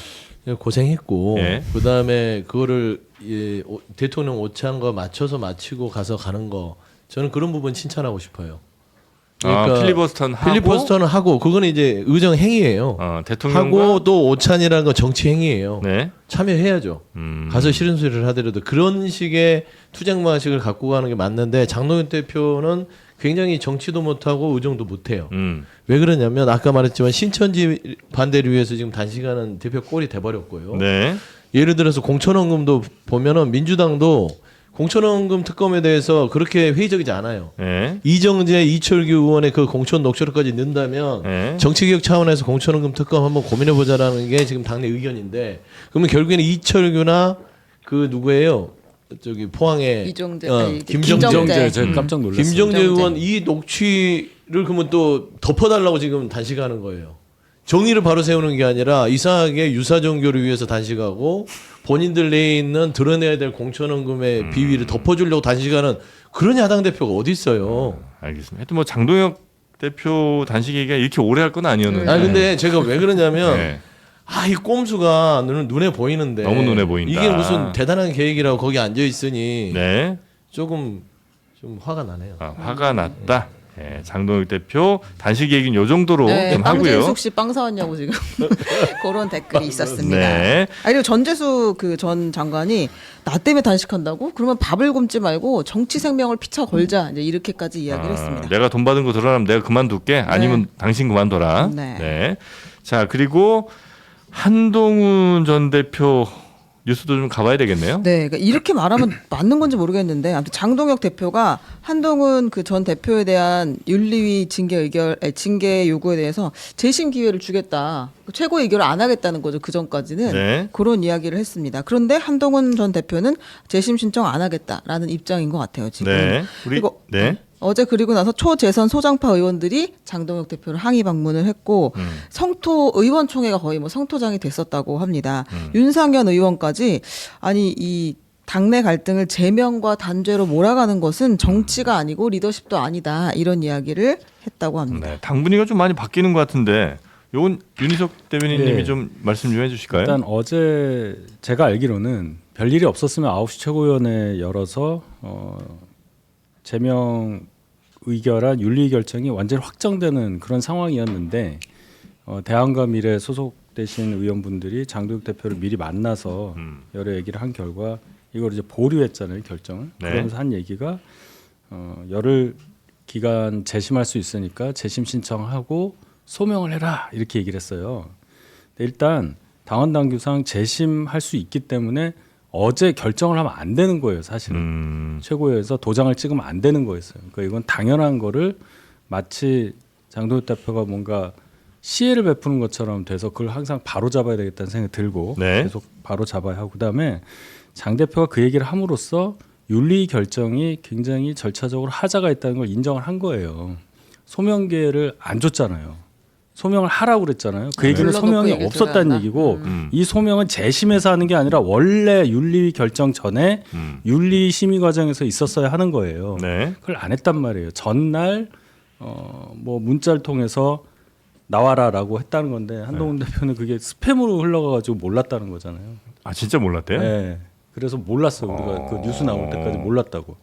고생했고 예. 그다음에 그거를 대통령 오찬과 맞춰서 마치고 가서 가는 거 저는 그런 부분 칭찬하고 싶어요. 필리버스터는 하고 필리버스터는 하고 그거는 이제 의정 행위예요. 대통령과 하고 또 오찬이라는 건 정치 행위예요. 네. 참여해야죠. 가서 싫은 소리를 하더라도 그런 식의 투쟁 방식을 갖고 가는 게 맞는데 장동현 대표는 굉장히 정치도 못하고 의정도 못해요. 왜 그러냐면 아까 말했지만 신천지 반대를 위해서 지금 단식하는 대표 꼴이 돼버렸고요. 네. 예를 들어서 공천원금도 보면은 민주당도 공천원금 특검에 대해서 그렇게 회의적이지 않아요. 네. 이정재, 이철규 의원의 그 공천 녹취록까지 넣는다면 네. 정치개혁 차원에서 공천원금 특검 한번 고민해보자라는 게 지금 당내 의견인데 그러면 결국에는 이철규나 그 누구예요? 저기 포항의 이정재, 김정재 제가 깜짝 놀랐어요. 김정재 의원 이 녹취를 그러면 또 덮어달라고 지금 단식하는 거예요. 정의를 바로 세우는 게 아니라 이상하게 유사종교를 위해서 단식하고 본인들 내에 있는 드러내야 될 공천원금의 비위를 덮어주려고 단식하는 그런 야당 대표가 어디 있어요? 알겠습니다. 하여튼 뭐 장동혁 대표 단식 얘기가 이렇게 오래 할 건 아니었는데. 아 근데 제가 왜 그러냐면 네. 이 꼼수가 눈에 보이는데 너무 눈에 보인다. 이게 무슨 대단한 계획이라고 거기 앉아 있으니 네. 조금 좀 화가 나네요. 화가 났다. 네, 장동혁 대표 단식 얘기는 요 정도로 네, 좀 하고요. 빵진숙 씨 빵 사왔냐고 지금 그런 댓글이 있었습니다. 네. 그리고 전재수 그 전 장관이 나 때문에 단식한다고? 그러면 밥을 굶지 말고 정치 생명을 피쳐 걸자 이제 이렇게까지 이야기를 했습니다. 내가 돈 받은 거 드러나면 내가 그만둘게. 아니면 당신 그만둬라. 네. 자, 그리고 한동훈 전 대표 뉴스도 좀 가봐야 되겠네요. 네, 그러니까 이렇게 말하면 맞는 건지 모르겠는데 아무튼 장동혁 대표가 한동훈 그 전 대표에 대한 윤리위 징계 요구에 대해서 재심 기회를 주겠다. 최고 의결을 안 하겠다는 거죠. 그 전까지는 네. 그런 이야기를 했습니다. 그런데 한동훈 전 대표는 재심 신청 안 하겠다라는 입장인 것 같아요. 지금. 네. 그리고 네. 어제 그리고 나서 초재선 소장파 의원들이 장동혁 대표를 항의 방문을 했고 성토 의원총회가 거의 뭐 성토장이 됐었다고 합니다. 윤상현 의원까지 아니 이 당내 갈등을 제명과 단죄로 몰아가는 것은 정치가 아니고 리더십도 아니다 이런 이야기를 했다고 합니다. 네. 당 분위기가 좀 많이 바뀌는 것 같은데 요건 윤희석 대변인님이 네. 좀 말씀 좀 해주실까요? 일단 어제 제가 알기로는 별일이 없었으면 9시 최고위원회 열어서 제명 의결안 윤리 결정이 완전히 확정되는 그런 상황이었는데 대한과 미래 소속되신 의원분들이 장동혁 대표를 미리 만나서 여러 얘기를 한 결과 이걸 이제 보류했잖아요 결정을. 네. 그러면서 한 얘기가 열흘 기간 재심할 수 있으니까 재심 신청하고 소명을 해라 이렇게 얘기를 했어요. 근데 일단 당원 당규상 재심할 수 있기 때문에 어제 결정을 하면 안 되는 거예요, 사실은. 최고위에서 도장을 찍으면 안 되는 거였어요. 그러니까 이건 당연한 거를 마치 장동혁 대표가 뭔가 시혜를 베푸는 것처럼 돼서 그걸 항상 바로 잡아야 되겠다는 생각이 들고 네. 계속 바로 잡아야 하고 그다음에 장 대표가 그 얘기를 함으로써 윤리 결정이 굉장히 절차적으로 하자가 있다는 걸 인정을 한 거예요. 소명 기회를 안 줬잖아요. 소명을 하라고 그랬잖아요. 그 얘기는 불러놓고 소명이 얘기를 없었다는 들어야 얘기고 이 소명은 재심에서 하는 게 아니라 원래 윤리 결정 전에 윤리 심의 과정에서 있었어야 하는 거예요. 네. 그걸 안 했단 말이에요. 전날 뭐 문자를 통해서 나와라라고 했다는 건데 한동훈 대표는 그게 스팸으로 흘러가가지고 몰랐다는 거잖아요. 아 진짜 몰랐대요? 네. 그래서 몰랐어요. 우리가 그 뉴스 나올 때까지 몰랐다고.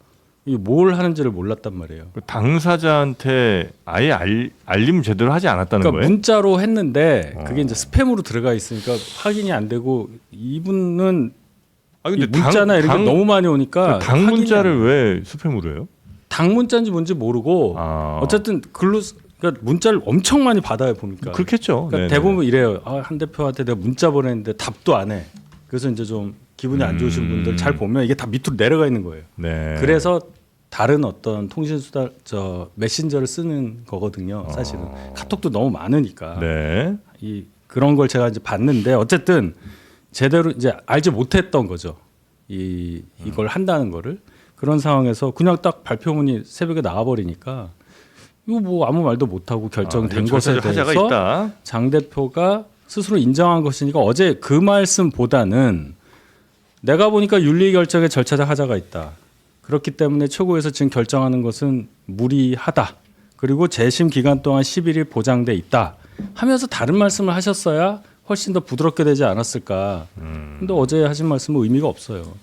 이게 뭘 하는지를 몰랐단 말이에요. 그 당사자한테 아예 알림 제대로 하지 않았다는 그러니까 거예요? 문자로 했는데 그게 이제 스팸으로 들어가 있으니까 확인이 안 되고 이분은 이 문자나 이런 게 너무 많이 오니까 당 확인이 문자를 안 돼요. 왜 스팸으로 해요? 당 문자인지 뭔지 모르고 아. 어쨌든 글로 그러니까 문자를 엄청 많이 받아요 보니까. 그렇겠죠. 그러니까 네네. 대부분 이래요. 한 대표한테 내가 문자 보냈는데 답도 안 해. 그래서 이제 좀 기분이 안 좋으신 분들 잘 보면 이게 다 밑으로 내려가 있는 거예요. 네. 그래서 다른 어떤 통신 수단 메신저를 쓰는 거거든요. 사실은 카톡도 너무 많으니까 네. 이 그런 걸 제가 이제 봤는데 어쨌든 제대로 이제 알지 못했던 거죠. 이걸 한다는 거를 그런 상황에서 그냥 딱 발표문이 새벽에 나와버리니까 이거 뭐 아무 말도 못하고 결정된 것에 하자가 대해서 있다. 장 대표가 스스로 인정한 것이니까 어제 그 말씀보다는 내가 보니까 윤리 결정에 절차적 하자가 있다. 그렇기 때문에 최고에서 지금 결정하는 것은 무리하다. 그리고 재심 기간 동안 11일 보장돼 있다. 하면서 다른 말씀을 하셨어야 훨씬 더 부드럽게 되지 않았을까. 근데 어제 하신 말씀은 의미가 없어요.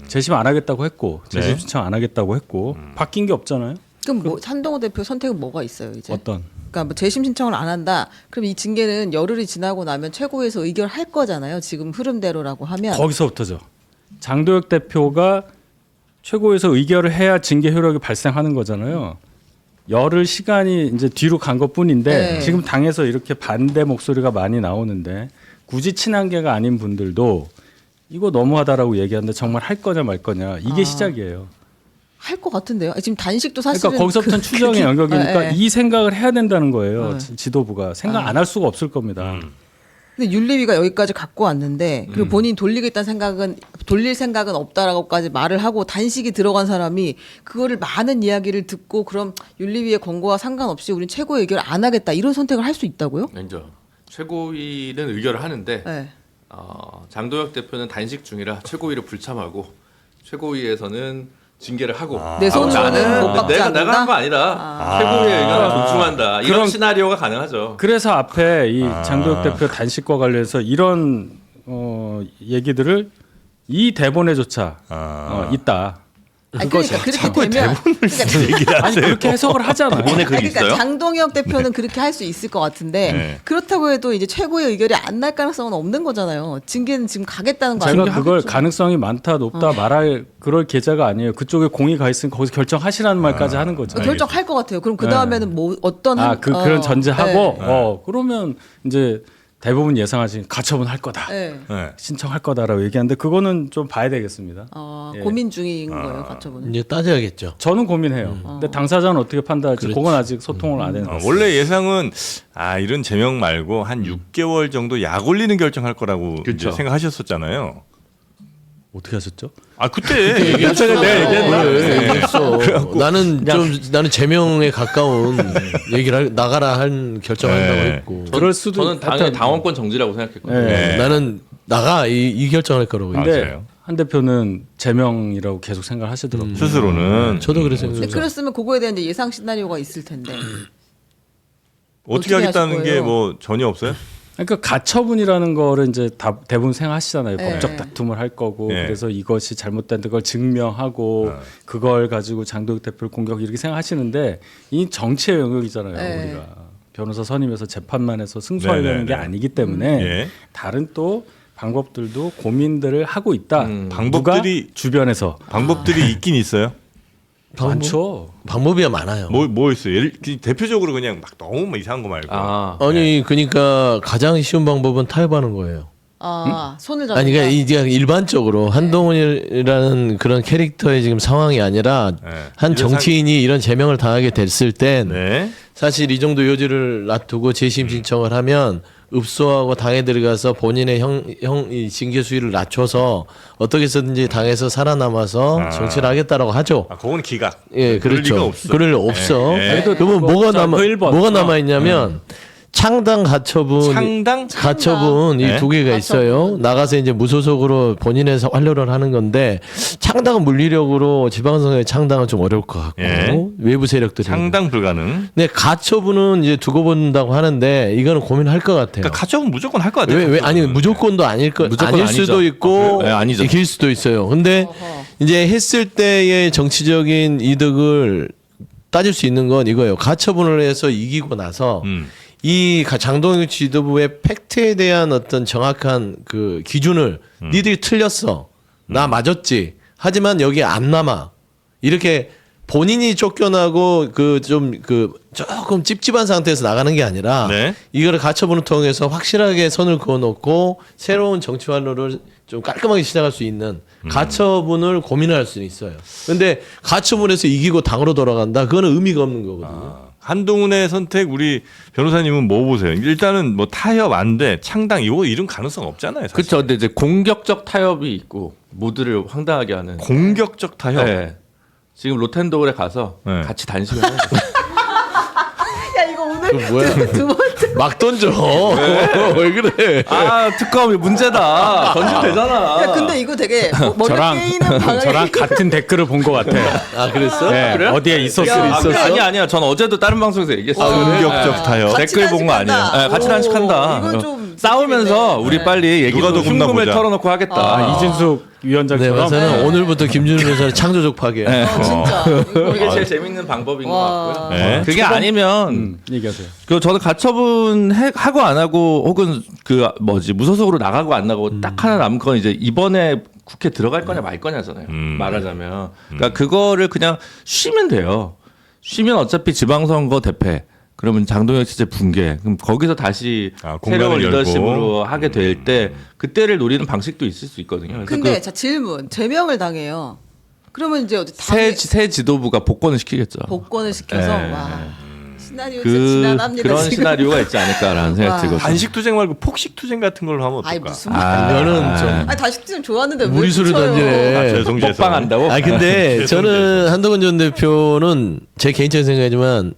재심 안 하겠다고 했고 재심 네. 신청 안 하겠다고 했고 바뀐 게 없잖아요. 그럼 뭐 한동훈 대표 선택은 뭐가 있어요 이제? 어떤? 그러니까 뭐 재심 신청을 안 한다. 그럼 이 징계는 열흘이 지나고 나면 최고위에서 의결할 거잖아요. 지금 흐름대로라고 하면. 거기서부터죠. 장도혁 대표가 최고에서 의결을 해야 징계 효력이 발생하는 거잖아요. 열흘 시간이 이제 뒤로 간 것뿐인데 네. 지금 당에서 이렇게 반대 목소리가 많이 나오는데 굳이 친한계가 아닌 분들도 이거 너무하다라고 얘기하는데 정말 할 거냐 말 거냐 이게 시작이에요. 할 것 같은데요. 지금 단식도 사실은 그러니까 거기서부터는 추정의 영역이니까 네. 이 생각을 해야 된다는 거예요. 네. 지도부가 생각 안 할 수가 없을 겁니다. 근데 윤리위가 여기까지 갖고 왔는데 그리고 본인 돌릴 생각은 없다라고까지 말을 하고 단식이 들어간 사람이 그거를 많은 이야기를 듣고 그럼 윤리위의 권고와 상관없이 우린 최고의 의결을 안 하겠다 이런 선택을 할 수 있다고요? 먼저 최고위는 의결을 하는데 네. 장도혁 대표는 단식 중이라 최고위를 불참하고 최고위에서는 징계를 하고 내 손으로는 나는 못 박지 않는다? 내가 한 거 아니다. 최고위의 의견을 존중한다. 이런 시나리오가 가능하죠. 그래서 앞에 이 장도혁 대표 단식과 관련해서 이런 얘기들을 이 대본에조차 있다. 아니, 그러니까 그렇게 되면 아니 그렇게 해석을 하잖아요. 대본에 그게 그러니까 있어요? 장동혁 대표는 그렇게 할 수 있을 것 같은데 네. 그렇다고 해도 이제 최고의 의결이 안 날 가능성은 없는 거잖아요. 징계는 지금 가겠다는 거 제가 아니에요? 그걸 가능성이 많다 높다 말할 그럴 계좌가 아니에요. 그쪽에 공이 가 있으면 거기서 결정하시라는 말까지 하는 거죠. 결정할 것 같아요. 그럼 그 다음에는 뭐 어떤 그런 전제하고 네. 그러면 이제 대부분 예상하신 가처분 할 거다. 네. 네. 신청할 거다라고 얘기하는데 그거는 좀 봐야 되겠습니다. 예. 고민 중인 거예요, 가처분은. 이제 따져야겠죠. 저는 고민해요. 근데 당사자는 어떻게 판단할지 그렇지. 그건 아직 소통을 안 해놨어요. 원래 예상은 이런 제명 말고 한 6개월 정도 약 올리는 결정할 거라고 이제 그쵸. 생각하셨었잖아요. 어떻게 하셨죠? 그때 얘기했잖아. 내가 얘기했나? 얘기했어. 나는 제명에 가까운 얘기를 나가라 한 결정한다고 네. 했고. 그럴 수도 저는 당연히 당원권 정지라고 생각했거든요. 네. 나는 나가 이 결정할 거라고. 근데 맞아요. 한 대표는 제명이라고 계속 생각하시더라고요. 스스로는 저도 그래서 근데 그랬으면 그거에 대한 이제 예상 시나리오가 있을 텐데. 어떻게 어떻게 하겠다는 하실 게 거예요? 뭐 전혀 없어요? 그러니까 가처분이라는 거를 이제 대부분 생각하시잖아요. 네. 법적 다툼을 할 거고 네. 그래서 이것이 잘못된 걸 증명하고 그걸 가지고 장도혁 대표를 공격 이렇게 생각하시는데 이 정치의 영역이잖아요. 네. 우리가 변호사 선임해서 재판만 해서 승소하려는 네, 게 네. 아니기 때문에 예. 다른 또 방법들도 고민들을 하고 있다. 방법들이 누가 주변에서 방법들이 있긴 있어요. 많죠. 방법이 많아요. 뭐 있어요? 대표적으로 그냥 막 너무 막 이상한 거 말고. 아니 그러니까 가장 쉬운 방법은 타협하는 거예요. 손을 잡는 아니 그러니까 이제 일반적으로 한동훈이라는 그런 캐릭터의 지금 상황이 아니라 네. 한 정치인이 이런 제명을 당하게 됐을 땐 네. 사실 이 정도 요지를 놔두고 재심 신청을 하면 읍소하고 당에 들어가서 본인의 이 징계 수위를 낮춰서 어떻게 해서든지 당에서 살아남아서 정치를 하겠다라고 하죠. 그건 기각. 예, 그럴 그렇죠. 리가 없어. 그럴 리 없어. 예. 그러면 뭐가 자, 남아 그 1번. 뭐가 남아 있냐면 창당 가처분 가처분 이 네. 두 개가 있어요. 나가서 이제 무소속으로 본인의 활로를 하는 건데 창당은 물리력으로 지방선거의 창당은 좀 어려울 것 같고 예. 외부 세력들이 상당 불가능. 근데 가처분은 이제 두고 본다고 하는데 이거는 고민할 것 같아요. 그러니까 가처분 무조건 할 것 같아요. 왜 아니 무조건도 아닐 무조건 수도 아니죠. 있고 네, 아니죠. 길 수도 있어요. 근데 이제 했을 때의 정치적인 이득을 따질 수 있는 건 이거예요. 가처분을 해서 이기고 나서 이 장동혁 지도부의 팩트에 대한 어떤 정확한 그 기준을 니들이 틀렸어. 나 맞았지. 하지만 여기 안 남아. 이렇게 본인이 쫓겨나고 조금 찝찝한 상태에서 나가는 게 아니라 네. 이거를 가처분을 통해서 확실하게 선을 그어놓고 새로운 정치 활로를 좀 깔끔하게 시작할 수 있는 가처분을 고민할 수는 있어요. 근데 가처분에서 이기고 당으로 돌아간다? 그거는 의미가 없는 거거든요. 한동훈의 선택 우리 변호사님은 뭐 보세요? 일단은 뭐 타협 안 돼, 창당 이거 이런 가능성 없잖아요. 사실. 그렇죠. 근데 이제 공격적 타협이 있고 모두를 황당하게 하는. 공격적 타협. 네. 지금 로텐도울에 가서 네. 같이 단식을 해요. 야 이거 오늘 그 뭐야? 두 번째. 막 던져. 왜 그래? 아 특검이 문제다. 던지면 되잖아. 야 근데 이거 되게 머리 깨이는 방향이. 저랑 같은 댓글을 본 것 같아. 아 그랬어? 네, 그래요? 어디에 있었어? 야, 아니 아니야. 전 어제도 다른 방송에서 얘기했어요. 공격적 타협. 같이 댓글 본 거 단식한다. 아니에요. 네, 같이 오, 단식한다. 이건 좀 싸우면서 느낌이네. 우리 네. 빨리 얘기 누가 더 굽나 흉금을 보자. 털어놓고 하겠다. 아, 이진숙 네, 위원장처럼. 맞아요. 오늘부터 김준일 변호사는 창조적 파괴. 네. 진짜. 이게 제일 재밌는 방법인 것 와. 같고요. 네. 그게 아니면 얘기하세요. 그 저는 가처분 하고 안 하고 혹은 그 뭐지 무소속으로 나가고 안 나가고 딱 하나 남은 건 이제 이번에 국회 들어갈 거냐 말 거냐잖아요. 말하자면 그러니까 그거를 그냥 쉬면 돼요. 쉬면 어차피 지방선거 대패. 그러면 장동혁 체제 붕괴. 그럼 거기서 다시 공간을 새로운 열고. 리더십으로 하게 될 때 그때를 노리는 방식도 있을 수 있거든요. 그래서 근데 자 질문 제명을 당해요. 그러면 이제 어디 당에 새 지도부가 복권을 시키겠죠. 복권을 시켜서 네. 와 시나리오 진짜 지난합니다. 그런 지금. 시나리오가 있지 않을까라는 생각이 와. 들거든요. 단식 투쟁 말고 폭식 투쟁 같은 걸로 하면 아이 어떨까? 무슨 말이야. 이거는 좀 아니 다시 좀 좋았는데 왜 무리수를 붙여요? 던지네. 죄송. 먹방 한다고? 아 근데 죄송, 저는 한동훈 전 대표는 제 개인적인 생각이지만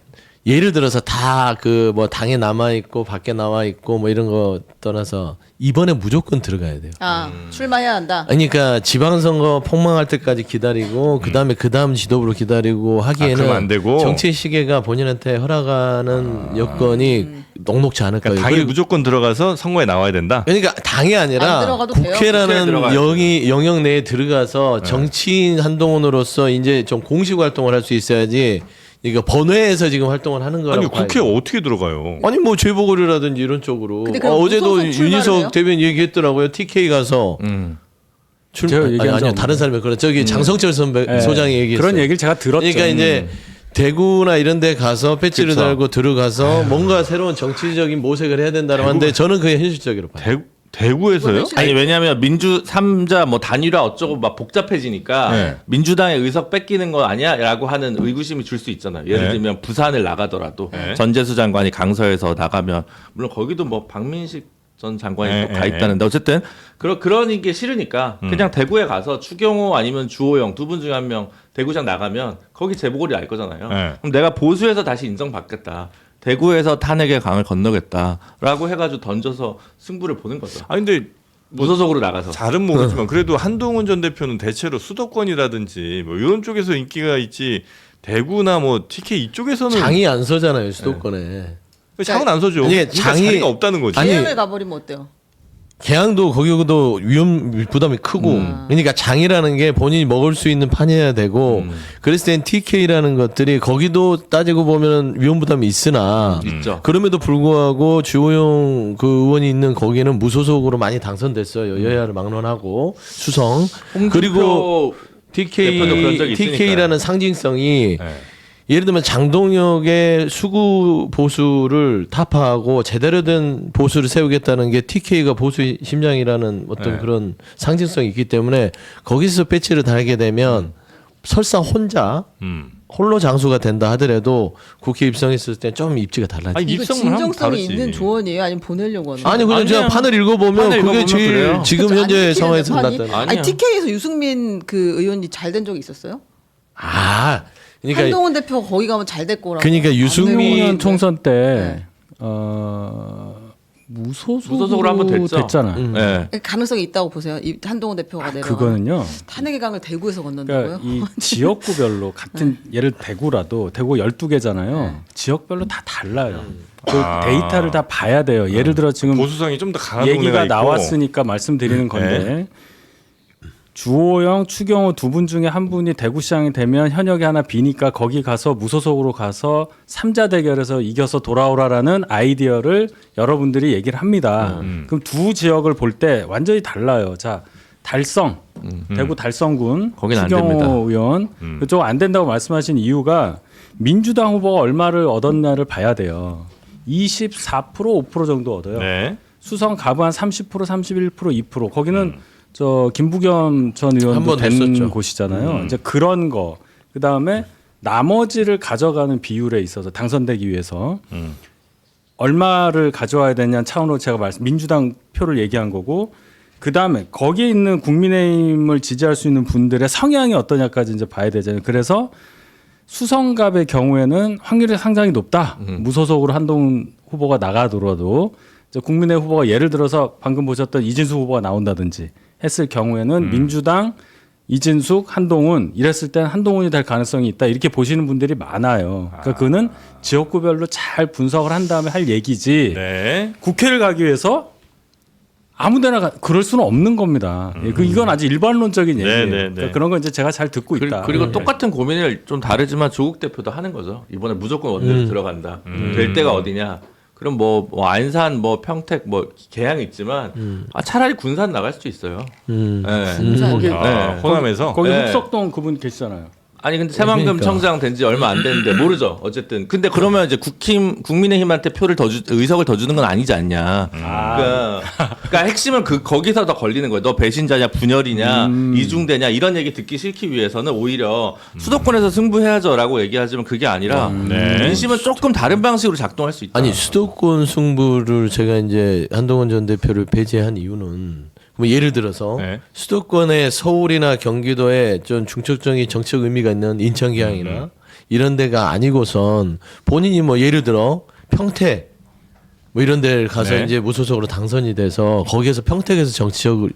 예를 들어서 다 그 뭐 당에 남아 있고 밖에 나와 있고 뭐 이런 거 떠나서 이번에 무조건 들어가야 돼요. 아 출마해야 한다. 그러니까 지방선거 폭망할 때까지 기다리고 그다음에 그다음 지도부로 기다리고 하기에는 그러면 안 되고? 정치 시계가 본인한테 허락하는 여건이 녹록지 않을 거예요. 그러니까 당에 그리고 무조건 들어가서 선거에 나와야 된다. 그러니까 당이 안 아니라 들어가도 돼요? 국회에 국회라는 들어가야 영역 내에 들어가서 정치인 한동훈으로서 이제 좀 공식 활동을 할 수 있어야지 이거 번외에서 지금 활동을 하는 거라고 아니 국회 봐야죠. 어떻게 들어가요? 아니 뭐 재보궐이라든지 이런 쪽으로 근데 그럼 어제도 무소속 출마를 해요? 윤희석 대변인 얘기했더라고요. TK 가서 제가 아니, 얘기한 적 아니요 다른 없는데. 사람이 그런 저기 장성철 선배 네. 소장이 얘기했어요. 그런 얘기를 제가 들었죠. 그러니까 이제 대구나 이런 데 가서 배지를 그쵸. 달고 들어가서 뭔가 새로운 정치적인 모색을 해야 된다고 하는데 저는 그게 현실적이라고 봐요. 대구에서요? 아니 왜냐하면 민주 3자 뭐 단일화 어쩌고 막 복잡해지니까 네. 민주당의 의석 뺏기는 거 아니야라고 하는 의구심이 줄 수 있잖아요. 예를 네. 들면 부산을 나가더라도 네. 전재수 장관이 강서에서 나가면 물론 거기도 뭐 박민식 전 장관이 네, 또 가 네, 있다는데 어쨌든 그런 게 싫으니까 그냥 대구에 가서 추경호 아니면 주호영 두 분 중에 한 명 대구장 나가면 거기 재보궐이 알 거잖아요. 네. 그럼 내가 보수에서 다시 인정받겠다. 대구에서 탄핵의 강을 건너겠다라고 해가지고 던져서 승부를 보는 거죠. 아 근데 무소속으로 나가서. 잘은 모르지만 그래도 한동훈 전 대표는 대체로 수도권이라든지 뭐 이런 쪽에서 인기가 있지 대구나 뭐 TK 이쪽에서는 장이 안 서잖아요 수도권에. 장은 안 서죠. 아니, 그러니까 장이- 자리가 없다는 거지. 아니, 계양을 가버리면 어때요? 개항도 거기도 위험 부담이 크고 그러니까 장이라는 게 본인이 먹을 수 있는 판이어야 되고 그랬을 땐 TK라는 것들이 거기도 따지고 보면 위험 부담이 있으나 있죠. 그럼에도 불구하고 주호영 그 의원이 있는 거기는 무소속으로 많이 당선됐어요. 여야를 막론하고 수성 그리고 대표도 그런 적이 TK라는 상징성이 네. 예를 들면 장동혁의 수구 보수를 타파하고 제대로 된 보수를 세우겠다는 게 TK가 보수 심장이라는 어떤 네. 그런 상징성이 있기 때문에 거기서 배치를 달게 되면 설사 혼자 홀로 장수가 된다 하더라도 국회 입성했을 때 좀 입지가 달라져. 아니, 이거 입성을 하면 진정성이 다르지. 있는 조언이에요? 아니면 보내려고 하는 아니 그냥 제가 아니야. 판을 읽어보면 판을 그게 읽어보면 제일 그래요. 지금 그렇죠. 현재 안 상황에서 지키는데 판이? 낫다. 아니 TK에서 유승민 그 의원이 잘 된 적이 있었어요? 아 그러니까 한동훈 대표가 거기 가면 잘 될 거라고. 그러니까 유승민 노무현 총선 때 네. 무소속으로 한번 됐죠. 됐잖아. 네. 가능성이 있다고 보세요. 이 한동훈 대표가 내려가. 그거는요. 탄핵의 강을 대구에서 건넌다고요? 그러니까 이 지역구별로 같은 예를 대구라도 대구 12개잖아요. 지역별로 다 달라요. 그 데이터를 다 봐야 돼요. 예를 들어 지금 보수성이 좀 더 강한 얘기가 동네가 있고 나왔으니까 말씀드리는 건데 주호영, 추경호 두 분 중에 한 분이 대구시장이 되면 현역이 하나 비니까 거기 가서 무소속으로 가서 3자 대결에서 이겨서 돌아오라라는 아이디어를 여러분들이 얘기를 합니다. 그럼 두 지역을 볼 때 완전히 달라요. 자, 달성 대구 달성군 거긴 안 추경호 됩니다. 의원 그쪽 안 된다고 말씀하신 이유가 민주당 후보가 얼마를 얻었냐를 봐야 돼요. 24% 5% 정도 얻어요. 네. 수성 가부 한 30% 31% 2% 거기는 저 김부겸 전 의원도 한번 된 됐었죠. 곳이잖아요. 이제 그런 거 그다음에 나머지를 가져가는 비율에 있어서 당선되기 위해서 얼마를 가져와야 되냐는 차원으로 제가 민주당 표를 얘기한 거고 그다음에 거기에 있는 국민의힘을 지지할 수 있는 분들의 성향이 어떠냐까지 이제 봐야 되잖아요. 그래서 수성갑의 경우에는 확률이 상당히 높다. 무소속으로 한동훈 후보가 나가더라도 이제 국민의힘 후보가 예를 들어서 방금 보셨던 이진숙 후보가 나온다든지 했을 경우에는 민주당 이진숙, 한동훈 이랬을 땐 한동훈이 될 가능성이 있다 이렇게 보시는 분들이 많아요. 그러니까 그거는 지역구별로 잘 분석을 한 다음에 할 얘기지. 네. 국회를 가기 위해서 아무데나 그럴 수는 없는 겁니다. 예, 이건 아주 일반론적인 얘기예요. 네. 그러니까 그런 건 이제 제가 잘 듣고 있다. 그리고 똑같은 고민을 좀 다르지만 조국 대표도 하는 거죠. 이번에 무조건 원내로 들어간다. 될 때가 어디냐? 그럼 뭐 안산, 뭐 평택, 뭐 계양이 있지만 차라리 군산 나갈 수도 있어요. 네. 군산. 호남에서 거기 네. 흑석동 그분 계시잖아요. 아니 근데 새만금 그러니까. 청장 된 지 얼마 안 됐는데 모르죠. 어쨌든 근데 그러면 이제 국민의힘한테 표를 의석을 더 주는 건 아니지 않냐. 그러니까 핵심은 거기서 더 걸리는 거예요. 너 배신자냐 분열이냐 이중대냐 이런 얘기 듣기 싫기 위해서는 오히려 수도권에서 승부해야죠라고 얘기하지만 그게 아니라 민심은 조금 다른 방식으로 작동할 수 있다. 아니 수도권 승부를 제가 이제 한동훈 전 대표를 배제한 이유는 뭐 예를 들어서 수도권의 서울이나 경기도에 좀 중첩적인 정책 의미가 있는 인천계양이나 이런 데가 아니고선 본인이 뭐 예를 들어 평택 뭐 이런 데를 가서 이제 무소속으로 당선이 돼서 거기에서 평택에서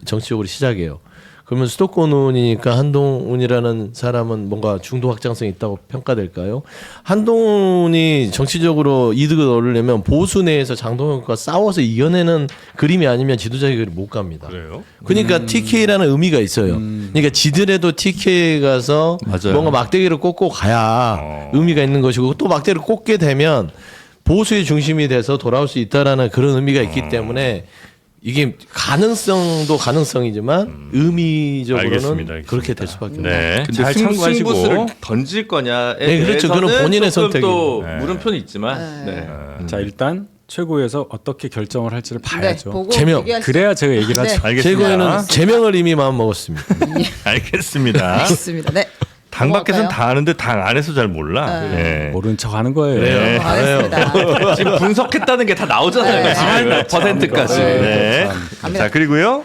정치적으로 시작해요. 그러면 수도권이니까 한동훈이라는 사람은 뭔가 중도 확장성이 있다고 평가될까요? 한동훈이 정치적으로 이득을 얻으려면 보수 내에서 장동혁과 싸워서 이겨내는 그림이 아니면 지도자의 길을 못 갑니다. 그래요? 그러니까 TK라는 의미가 있어요. 그러니까 지들에도 TK에 가서 맞아요. 뭔가 막대기를 꽂고 가야 의미가 있는 것이고 또 막대기를 꽂게 되면 보수의 중심이 돼서 돌아올 수 있다라는 그런 의미가 있기 때문에 이게 가능성도 가능성이지만 의미적으로는 알겠습니다. 그렇게 될 수밖에 없어요. 네. 근데 잘 참고하시고. 승부수를 던질 거냐에 네, 그렇죠. 대해서는 그건 본인의 조금 선택이에요. 또 네. 물음표는 있지만 네. 자 일단 최고위에서 어떻게 결정을 할지를 네, 봐야죠. 보고 제명. 얘기하시죠. 그래야 제가 얘기를 하죠. 알겠습니다. 최고에는 제명을 이미 마음 먹었습니다. 알겠습니다. 알겠습니다. 네. 당 밖에서는 넘어갈까요? 다 아는데 당 안에서 잘 몰라. 네. 모르는 척 하는 거예요. 네. 알겠습니다. 지금 분석했다는 게 다 나오잖아요. 네. 지금 퍼센트까지. 네. 갑니다. 자 그리고요.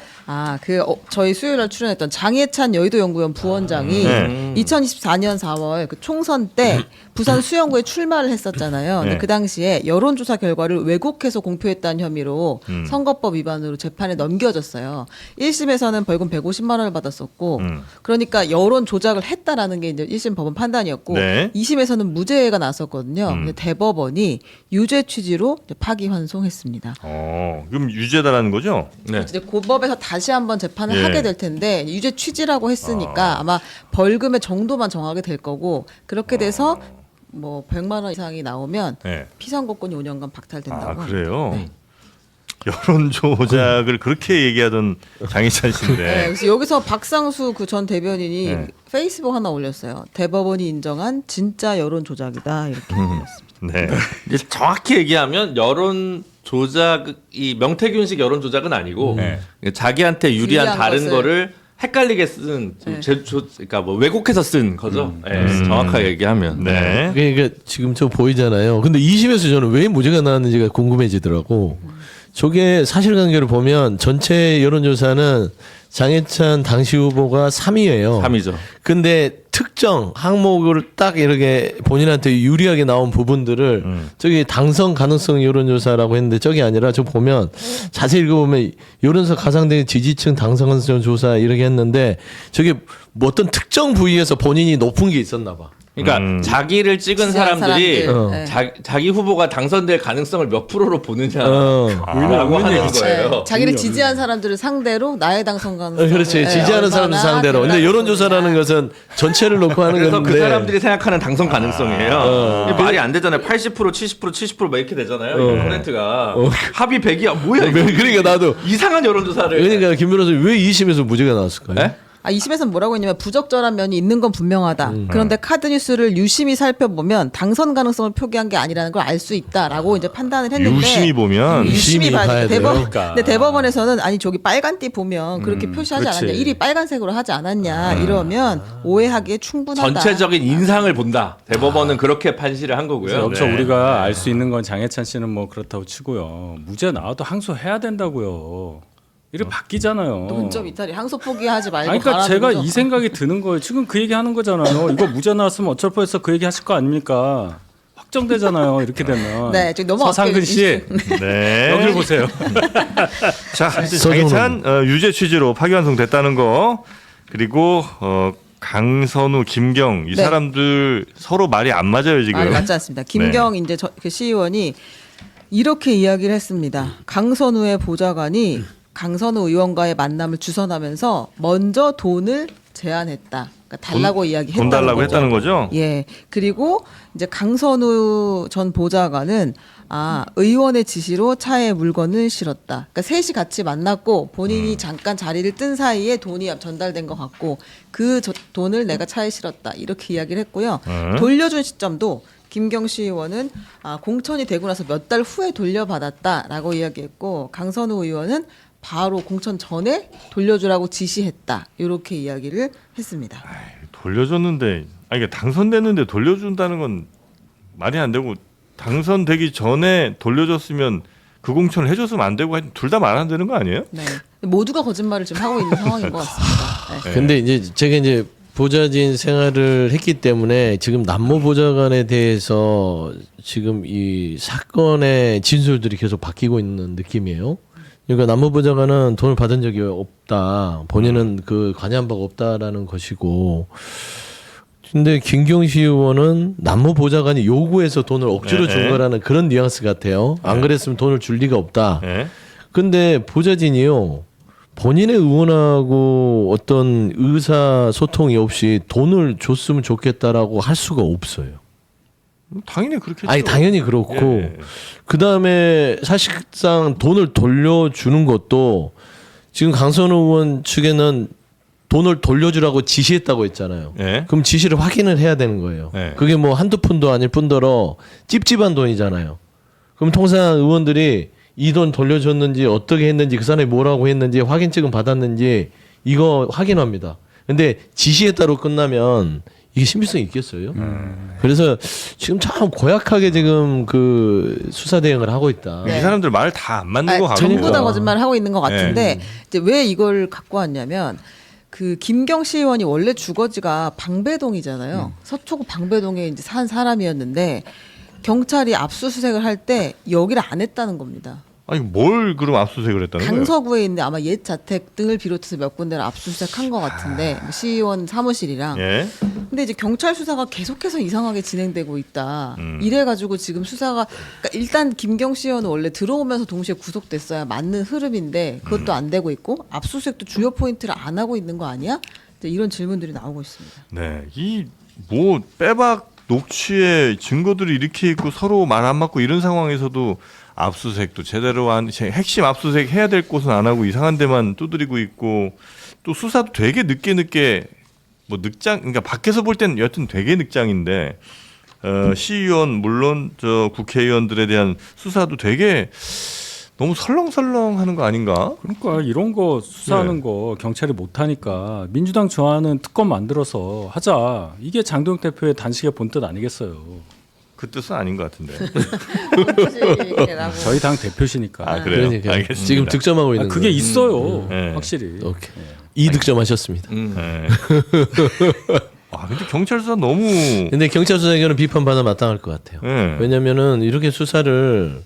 저희 수요일날 출연했던 장혜찬 여의도연구원 부원장이 네. 2024년 4월 그 총선 때 부산 수영구에 출마를 했었잖아요. 근데 네. 그 당시에 여론조사 결과를 왜곡해서 공표했다는 혐의로 선거법 위반으로 재판에 넘겨졌어요. 1심에서는 벌금 150만 원을 받았었고, 그러니까 여론 조작을 했다라는 게 이제 1심 법원 판단이었고, 네. 2심에서는 무죄가 나왔었거든요. 근데 대법원이 유죄 취지로 이제 파기환송했습니다. 그럼 유죄다라는 거죠? 네. 이제 고법에서 다시 한번 재판을 예. 하게 될 텐데 유죄 취지라고 했으니까 아마 벌금의 정도만 정하게 될 거고 그렇게 돼서 뭐 100만 원 이상이 나오면 네. 피선거권이 5년간 박탈된다고. 그래요. 여론 조작을 그렇게 얘기하던 장희찬 네, 씨인데. 그래서 여기서 박상수 그 전 대변인이 네. 페이스북 하나 올렸어요. 대법원이 인정한 진짜 여론 조작이다 이렇게 올렸습니다. 네. 이제 정확히 얘기하면 여론 조작이 명태균식 여론 조작은 아니고 자기한테 유리한 유리한 다른 것을. 거를 헷갈리게 쓴 네. 그러니까 뭐 왜곡해서 쓴 거죠. 네, 정확하게 얘기하면. 네. 그러니까 지금 저 보이잖아요. 근데 2심에서 저는 왜 무죄가 나왔는지가 궁금해지더라고. 저게 사실관계를 보면 전체 여론조사는 장혜찬 당시 후보가 3위예요. 3위죠. 근데 특정 항목을 딱 이렇게 본인한테 유리하게 나온 부분들을 저기 당선 가능성 여론조사라고 했는데 저게 아니라 저 보면 자세히 읽어보면 여론조사 가상된 지지층 당선 가능성 조사 이렇게 했는데 저게 뭐 어떤 특정 부위에서 본인이 높은 게 있었나 봐. 그러니까 자기를 찍은 지지한 사람들이 사람들. 네. 자기 후보가 당선될 가능성을 몇 프로로 보느냐라고 의미 하는 있지. 거예요. 네. 자기를 지지한 사람들을 상대로 나의 당선 가능성. 그렇지. 지지하는 사람들 상대로. 근데 여론조사라는 것은 전체를 놓고 하는 그래서 건데. 그 사람들이 생각하는 당선 가능성이에요. 이게 말이 안 되잖아요. 80%, 70%, 70%막 이렇게 되잖아요. 이 퍼센트가 합이 100이야. 뭐야? 이거. 그러니까 나도. 이상한 여론조사를. 그러니까 김 변호사님 왜 2심에서 무죄가 나왔을까요? 네? 2심에서는 뭐라고 했냐면 부적절한 면이 있는 건 분명하다. 그런데 카드뉴스를 유심히 살펴보면 당선 가능성을 표기한 게 아니라는 걸 알 수 있다라고 이제 판단을 했는데 유심히 보면 유심히 봐야 돼요. 그러니까. 근데 대법원에서는 아니 저기 빨간띠 보면 그렇게 표시하지 그렇지. 않았냐. 1이 빨간색으로 하지 않았냐. 이러면 오해하기에 충분하다. 전체적인 인상을 본다. 대법원은 그렇게 판시를 한 거고요. 그래서 여기서 네. 우리가 알 수 있는 건 장해찬 씨는 뭐 그렇다고 치고요. 무죄 나와도 항소해야 된다고요. 이렇게 바뀌잖아요. 논점 이탈이 항소 포기하지 말고. 아니, 그러니까 제가 가라는 이 거죠. 생각이 드는 거예요. 지금 그 얘기 하는 거잖아요. 이거 무죄 나왔으면 어쩔 뻔했어 그 얘기 하실 거 아닙니까? 확정되잖아요. 이렇게 되면. 네, 지금 넘어갈게요. 서상근 씨 네. 여기를 보세요. 자, 하여튼 장해찬 유죄 취지로 파기환송됐다는 거. 그리고 강선우, 김경 이 네. 사람들 서로 말이 안 맞아요 지금. 아, 맞지 않습니다. 김경 이제 그 시의원이 이렇게 이야기를 했습니다. 강선우의 보좌관이 강선우 의원과의 만남을 주선하면서 먼저 돈을 제안했다. 그러니까 달라고 이야기했다는 돈 달라고 거죠. 했다는 거죠. 예. 그리고 이제 강선우 전 보좌관은 의원의 지시로 차에 물건을 실었다. 그러니까 셋이 같이 만났고 본인이 잠깐 자리를 뜬 사이에 돈이 전달된 것 같고 그 돈을 내가 차에 실었다. 이렇게 이야기를 했고요. 돌려준 시점도 김경시 의원은 공천이 되고 나서 몇 달 후에 돌려받았다라고 이야기했고 강선우 의원은 바로 공천 전에 돌려주라고 지시했다. 이렇게 이야기를 했습니다. 돌려줬는데 아니 그러니까 당선됐는데 돌려준다는 건 말이 안 되고 당선되기 전에 돌려줬으면 그 공천을 해줬으면 안 되고 둘 다 말 안 되는 거 아니에요? 네. 모두가 거짓말을 지금 하고 있는 상황인 것 같습니다. 네. 근데 이제 제가 이제 보좌진 생활을 했기 때문에 지금 남모 보좌관에 대해서 지금 이 사건의 진술들이 계속 바뀌고 있는 느낌이에요. 그러니까 남모 보좌관은 돈을 받은 적이 없다. 본인은 그 관여한 바가 없다라는 것이고. 근데 김경시 의원은 남모 보좌관이 요구해서 돈을 억지로 준 거라는 그런 뉘앙스 같아요. 안 그랬으면 돈을 줄 리가 없다. 네. 근데 보좌진이요. 본인의 의원하고 어떤 의사소통이 없이 돈을 줬으면 좋겠다라고 할 수가 없어요. 당연히 그렇겠죠. 아니 당연히 그렇고 예. 그다음에 사실상 돈을 돌려주는 것도 지금 강선우 의원 측에는 돈을 돌려주라고 지시했다고 했잖아요. 예. 그럼 지시를 확인을 해야 되는 거예요. 예. 그게 뭐 한두 푼도 아닐 뿐더러 찝찝한 돈이잖아요. 그럼 통상 의원들이 이 돈 돌려줬는지 어떻게 했는지 그 사람이 뭐라고 했는지 확인증은 받았는지 이거 확인합니다. 근데 지시했다로 끝나면 이게 신빙성이 있겠어요? 그래서 지금 참 고약하게 지금 그 수사 대응을 하고 있다. 네. 이 사람들 말 다 안 맞는 거 같고. 전부 다 거짓말을 하고 있는 것 같은데 네. 이제 왜 이걸 갖고 왔냐면 그 김경시 의원이 원래 주거지가 방배동이잖아요. 서초구 방배동에 이제 산 사람이었는데 경찰이 압수수색을 할 때 여기를 안 했다는 겁니다. 아니 뭘 그럼 압수수색을 했다는 거예요? 강서구에 있는 아마 옛 자택 등을 비롯해서 몇 군데를 압수수색한 것 같은데 시의원 사무실이랑. 예. 근데 이제 경찰 수사가 계속해서 이상하게 진행되고 있다. 이래가지고 지금 수사가 그러니까 일단 김경시 의원은 원래 들어오면서 동시에 구속됐어야 맞는 흐름인데 그것도 안 되고 있고 압수수색도 주요 포인트를 안 하고 있는 거 아니야? 이제 이런 질문들이 나오고 있습니다. 네. 이 뭐 빼박 녹취에 증거들이 이렇게 있고 서로 말 안 맞고 이런 상황에서도 압수수색도 제대로 한 핵심 압수수색 해야 될 곳은 안 하고 이상한 데만 두드리고 있고 또 수사도 되게 늦게 뭐 늑장 그러니까 밖에서 볼 때는 여튼 되게 늑장인데 시의원 물론 저 국회의원들에 대한 수사도 되게 너무 설렁설렁하는 거 아닌가? 그러니까 이런 거 수사하는 거 경찰이 못하니까 민주당 좋아하는 특검 만들어서 하자. 이게 장동혁 대표의 단식의 본뜻 아니겠어요. 그 뜻은 아닌 것 같은데. 저희 당 대표시니까. 아 그래요? 그러니까 알겠습니다. 지금 득점하고 있는 그게 거예요. 있어요. 네. 확실히. 오케이. 2득점 하셨습니다. 네. 아 근데 경찰 수사 너무 근데 경찰 수사에게는 비판받아 마땅할 것 같아요. 네. 왜냐면은 이렇게 수사를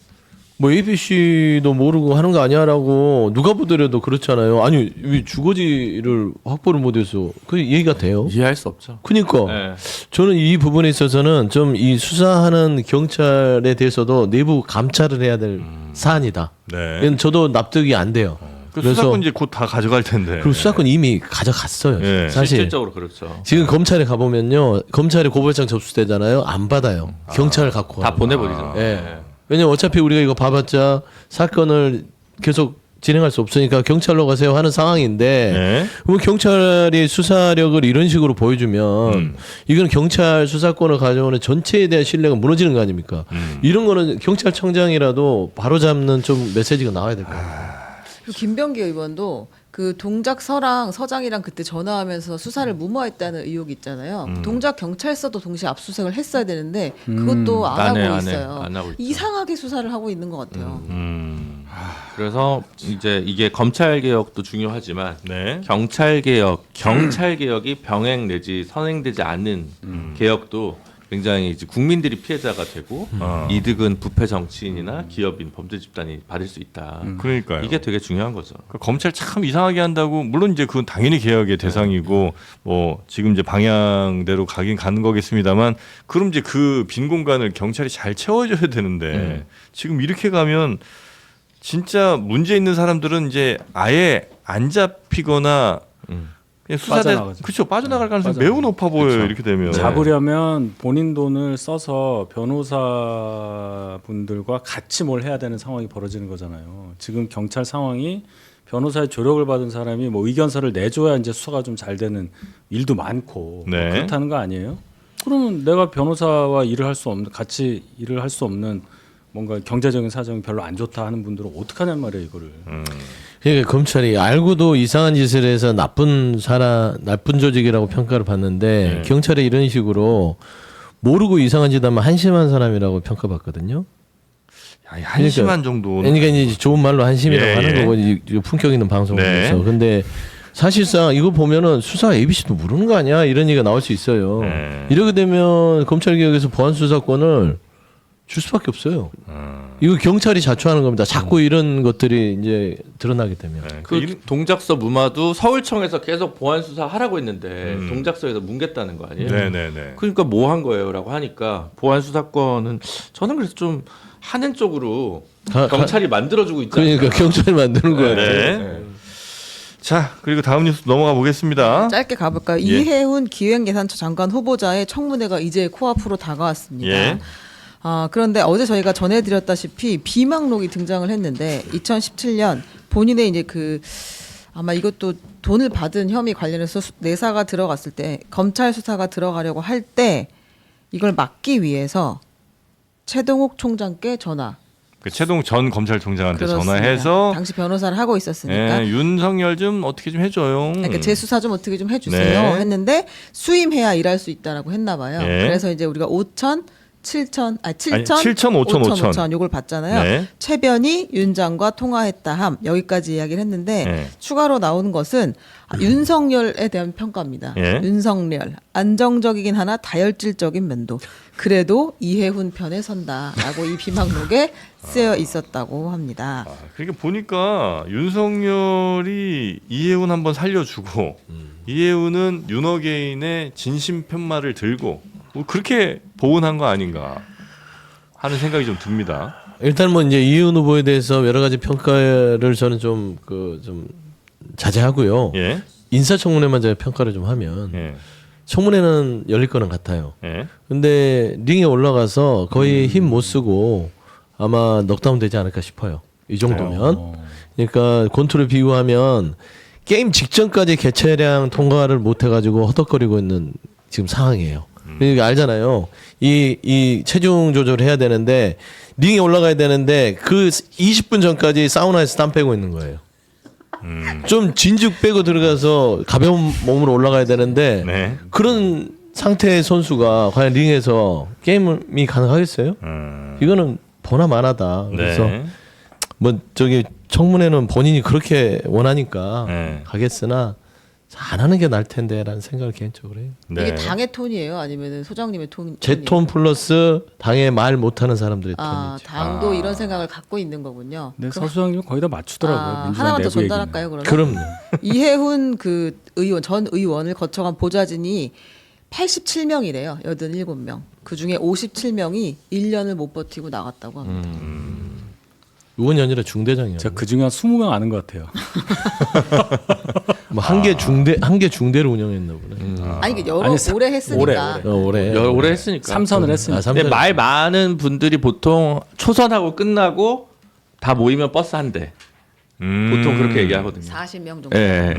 뭐 ABC도 모르고 하는 거 아니야라고 누가 보더라도 그렇잖아요. 아니 왜 주거지를 확보를 못해서 그 얘기가 돼요. 이해할 수 없죠. 그러니까 네. 저는 이 부분에 있어서는 좀 이 수사하는 경찰에 대해서도 내부 감찰을 해야 될 사안이다. 네. 이건 저도 납득이 안 돼요. 그 그래서 수사권 이제 곧 다 가져갈 텐데. 그리고 수사권 이미 가져갔어요. 네. 사실 실질적으로 그렇죠. 지금 검찰에 가보면요, 검찰에 고발장 접수되잖아요. 안 받아요. 경찰을 갖고 다 가요. 보내버리죠. 예. 왜냐면 어차피 우리가 이거 봐봤자 사건을 계속 진행할 수 없으니까 경찰로 가세요 하는 상황인데 네. 그럼 경찰이 수사력을 이런 식으로 보여주면 이건 경찰 수사권을 가져오는 전체에 대한 신뢰가 무너지는 거 아닙니까? 이런 거는 경찰청장이라도 바로잡는 좀 메시지가 나와야 될 것 같아요. 그리고 김병기 의원도 그 동작서랑 서장이랑 그때 전화하면서 수사를 무마했다는 의혹이 있잖아요. 동작 경찰서도 동시에 압수수색을 했어야 되는데 그것도 안 하고 있어요. 안 하고 있죠. 이상하게 수사를 하고 있는 것 같아요. 그래서 이제 이게 검찰 개혁도 중요하지만 네. 경찰 개혁이 병행 내지 선행되지 않는 개혁도 굉장히 이제 국민들이 피해자가 되고 이득은 부패 정치인이나 기업인 범죄 집단이 받을 수 있다. 그러니까요. 이게 되게 중요한 거죠. 그 검찰 참 이상하게 한다고 물론 이제 그건 당연히 개혁의 대상이고 뭐 지금 이제 방향대로 가긴 가는 거겠습니다만 그럼 이제 그 빈 공간을 경찰이 잘 채워줘야 되는데 지금 이렇게 가면 진짜 문제 있는 사람들은 이제 아예 안 잡히거나 그냥 수사대 빠져나가죠. 그렇죠 빠져나갈 가능성이 빠져나가죠. 매우 높아 보여요. 그렇죠. 이렇게 되면 잡으려면 본인 돈을 써서 변호사 분들과 같이 뭘 해야 되는 상황이 벌어지는 거잖아요. 지금 경찰 상황이 변호사의 조력을 받은 사람이 뭐 의견서를 내줘야 이제 수사가 좀 잘 되는 일도 많고 네. 그렇다는 거 아니에요? 그러면 내가 변호사와 일을 할 수 없는 같이 일을 할 수 없는 뭔가 경제적인 사정이 별로 안 좋다 하는 분들은 어떡하냔 말이에요 이거를. 그러니까 검찰이 알고도 이상한 짓을 해서 나쁜 조직이라고 평가를 받는데 경찰이 이런 식으로 모르고 이상한 짓 하면 한심한 사람이라고 평가받거든요. 아니, 한심한 정도는 그러니까 이제 좋은 말로 한심이라고 예, 하는 예. 거고 이 품격 있는 방송에서. 네. 근데 사실상 이거 보면은 수사 ABC도 모르는 거 아니야 이런 얘기가 나올 수 있어요. 네. 이렇게 되면 검찰 개혁에서 보안 수사권을 줄 수밖에 없어요. 이거 경찰이 자초하는 겁니다. 자꾸 이런 것들이 이제 드러나게 되면. 네. 그 동작서 무마도 서울청에서 계속 보안 수사 하라고 했는데 동작서에서 뭉갰다는 거 아니에요? 네네네. 그러니까 뭐 한 거예요라고 하니까 보안 수사권은 저는 그래서 좀 하는 쪽으로 경찰이 만들어주고 있지 않나. 그러니까 경찰이 만드는 거예요. 네. 자 그리고 다음 뉴스 넘어가 보겠습니다. 짧게 가볼까요? 예. 이해훈 기획예산처 장관 후보자의 청문회가 이제 코앞으로 다가왔습니다. 예. 그런데 어제 저희가 전해드렸다시피 비망록이 등장을 했는데 2017년 본인의 이제 아마 이것도 돈을 받은 혐의 관련해서 내사가 들어갔을 때 검찰 수사가 들어가려고 할 때 이걸 막기 위해서 최동욱 총장께 전화. 그 최동 전 검찰총장한테 그렇습니다. 전화해서 당시 변호사를 하고 있었으니까 윤석열 좀 어떻게 좀 해줘요. 그러니까 제 수사 좀 어떻게 좀 해주세요 네. 했는데 수임해야 일할 수 있다라고 했나 봐요. 예. 그래서 이제 우리가 5천, 7천, 7천, 7천, 5천. 요걸 받잖아요. 네. 최변희 윤장과 통화했다 함 여기까지 이야기를 했는데 네. 추가로 나오는 것은 윤석열에 대한 평가입니다. 예. 윤석열 안정적이긴 하나 다혈질적인 면도. 그래도 이해훈 편에 선다라고 이 비망록에 쓰여 있었다고 합니다. 그러니까 보니까 윤석열이 이해훈 한번 살려주고 이해훈은 윤어게인의 진심 편말을 들고 뭐 그렇게 보온한 거 아닌가 하는 생각이 좀 듭니다. 일단 뭐 이제 이해훈 후보에 대해서 여러 가지 평가를 저는 좀 자제하고요. 예, 인사청문회만 제가 평가를 좀 하면 예, 청문회는 열릴 거는 같아요. 예. 근데 링에 올라가서 거의 힘 못 쓰고 아마 넉다운 되지 않을까 싶어요. 이 정도면. 그러니까 권투를 비유하면 게임 직전까지 개체량 통과를 못 해가지고 허덕거리고 있는 지금 상황이에요. 그러니까 알잖아요. 이 체중 조절을 해야 되는데 링에 올라가야 되는데 그 20분 전까지 사우나에서 땀 빼고 있는 거예요. 좀 진죽 빼고 들어가서 가벼운 몸으로 올라가야 되는데 네. 그런 상태의 선수가 과연 링에서 게임이 가능하겠어요? 이거는 보나마나다. 그래서 네. 뭐 저기 청문회는 본인이 그렇게 원하니까 네. 가겠으나 안 하는 게 나을 텐데라는 생각을 개인적으로 해요. 네. 이게 당의 톤이에요? 아니면 소장님의 톤? 제 톤 플러스 당에 말 못하는 사람들의 아, 톤이죠. 당도 이런 생각을 갖고 있는 거군요. 네, 그럼- 서 소장님 거의 다 맞추더라고요. 민주당 하나만 더 내부 얘기는. 전달할까요? 그러면 그럼요. 이해훈 그 의원 전 의원을 거쳐간 보좌진이 87명이래요. 87명. 그 중에 57명이 1년을 못 버티고 나갔다고 합니다. 의원이 아니라 중대장이요. 제가 그 중에 한 20명 아는 것 같아요. 뭐 한 개 중대를 운영했나 보네. 아니 이게 여러 아니, 오래 했으니까. 올해 오래 했으니까. 삼선을 했으니까. 근데 말 많은 분들이 보통 초선하고 끝나고 다 모이면 버스 한 대. 보통 그렇게 얘기하거든요. 40명 정도. 예.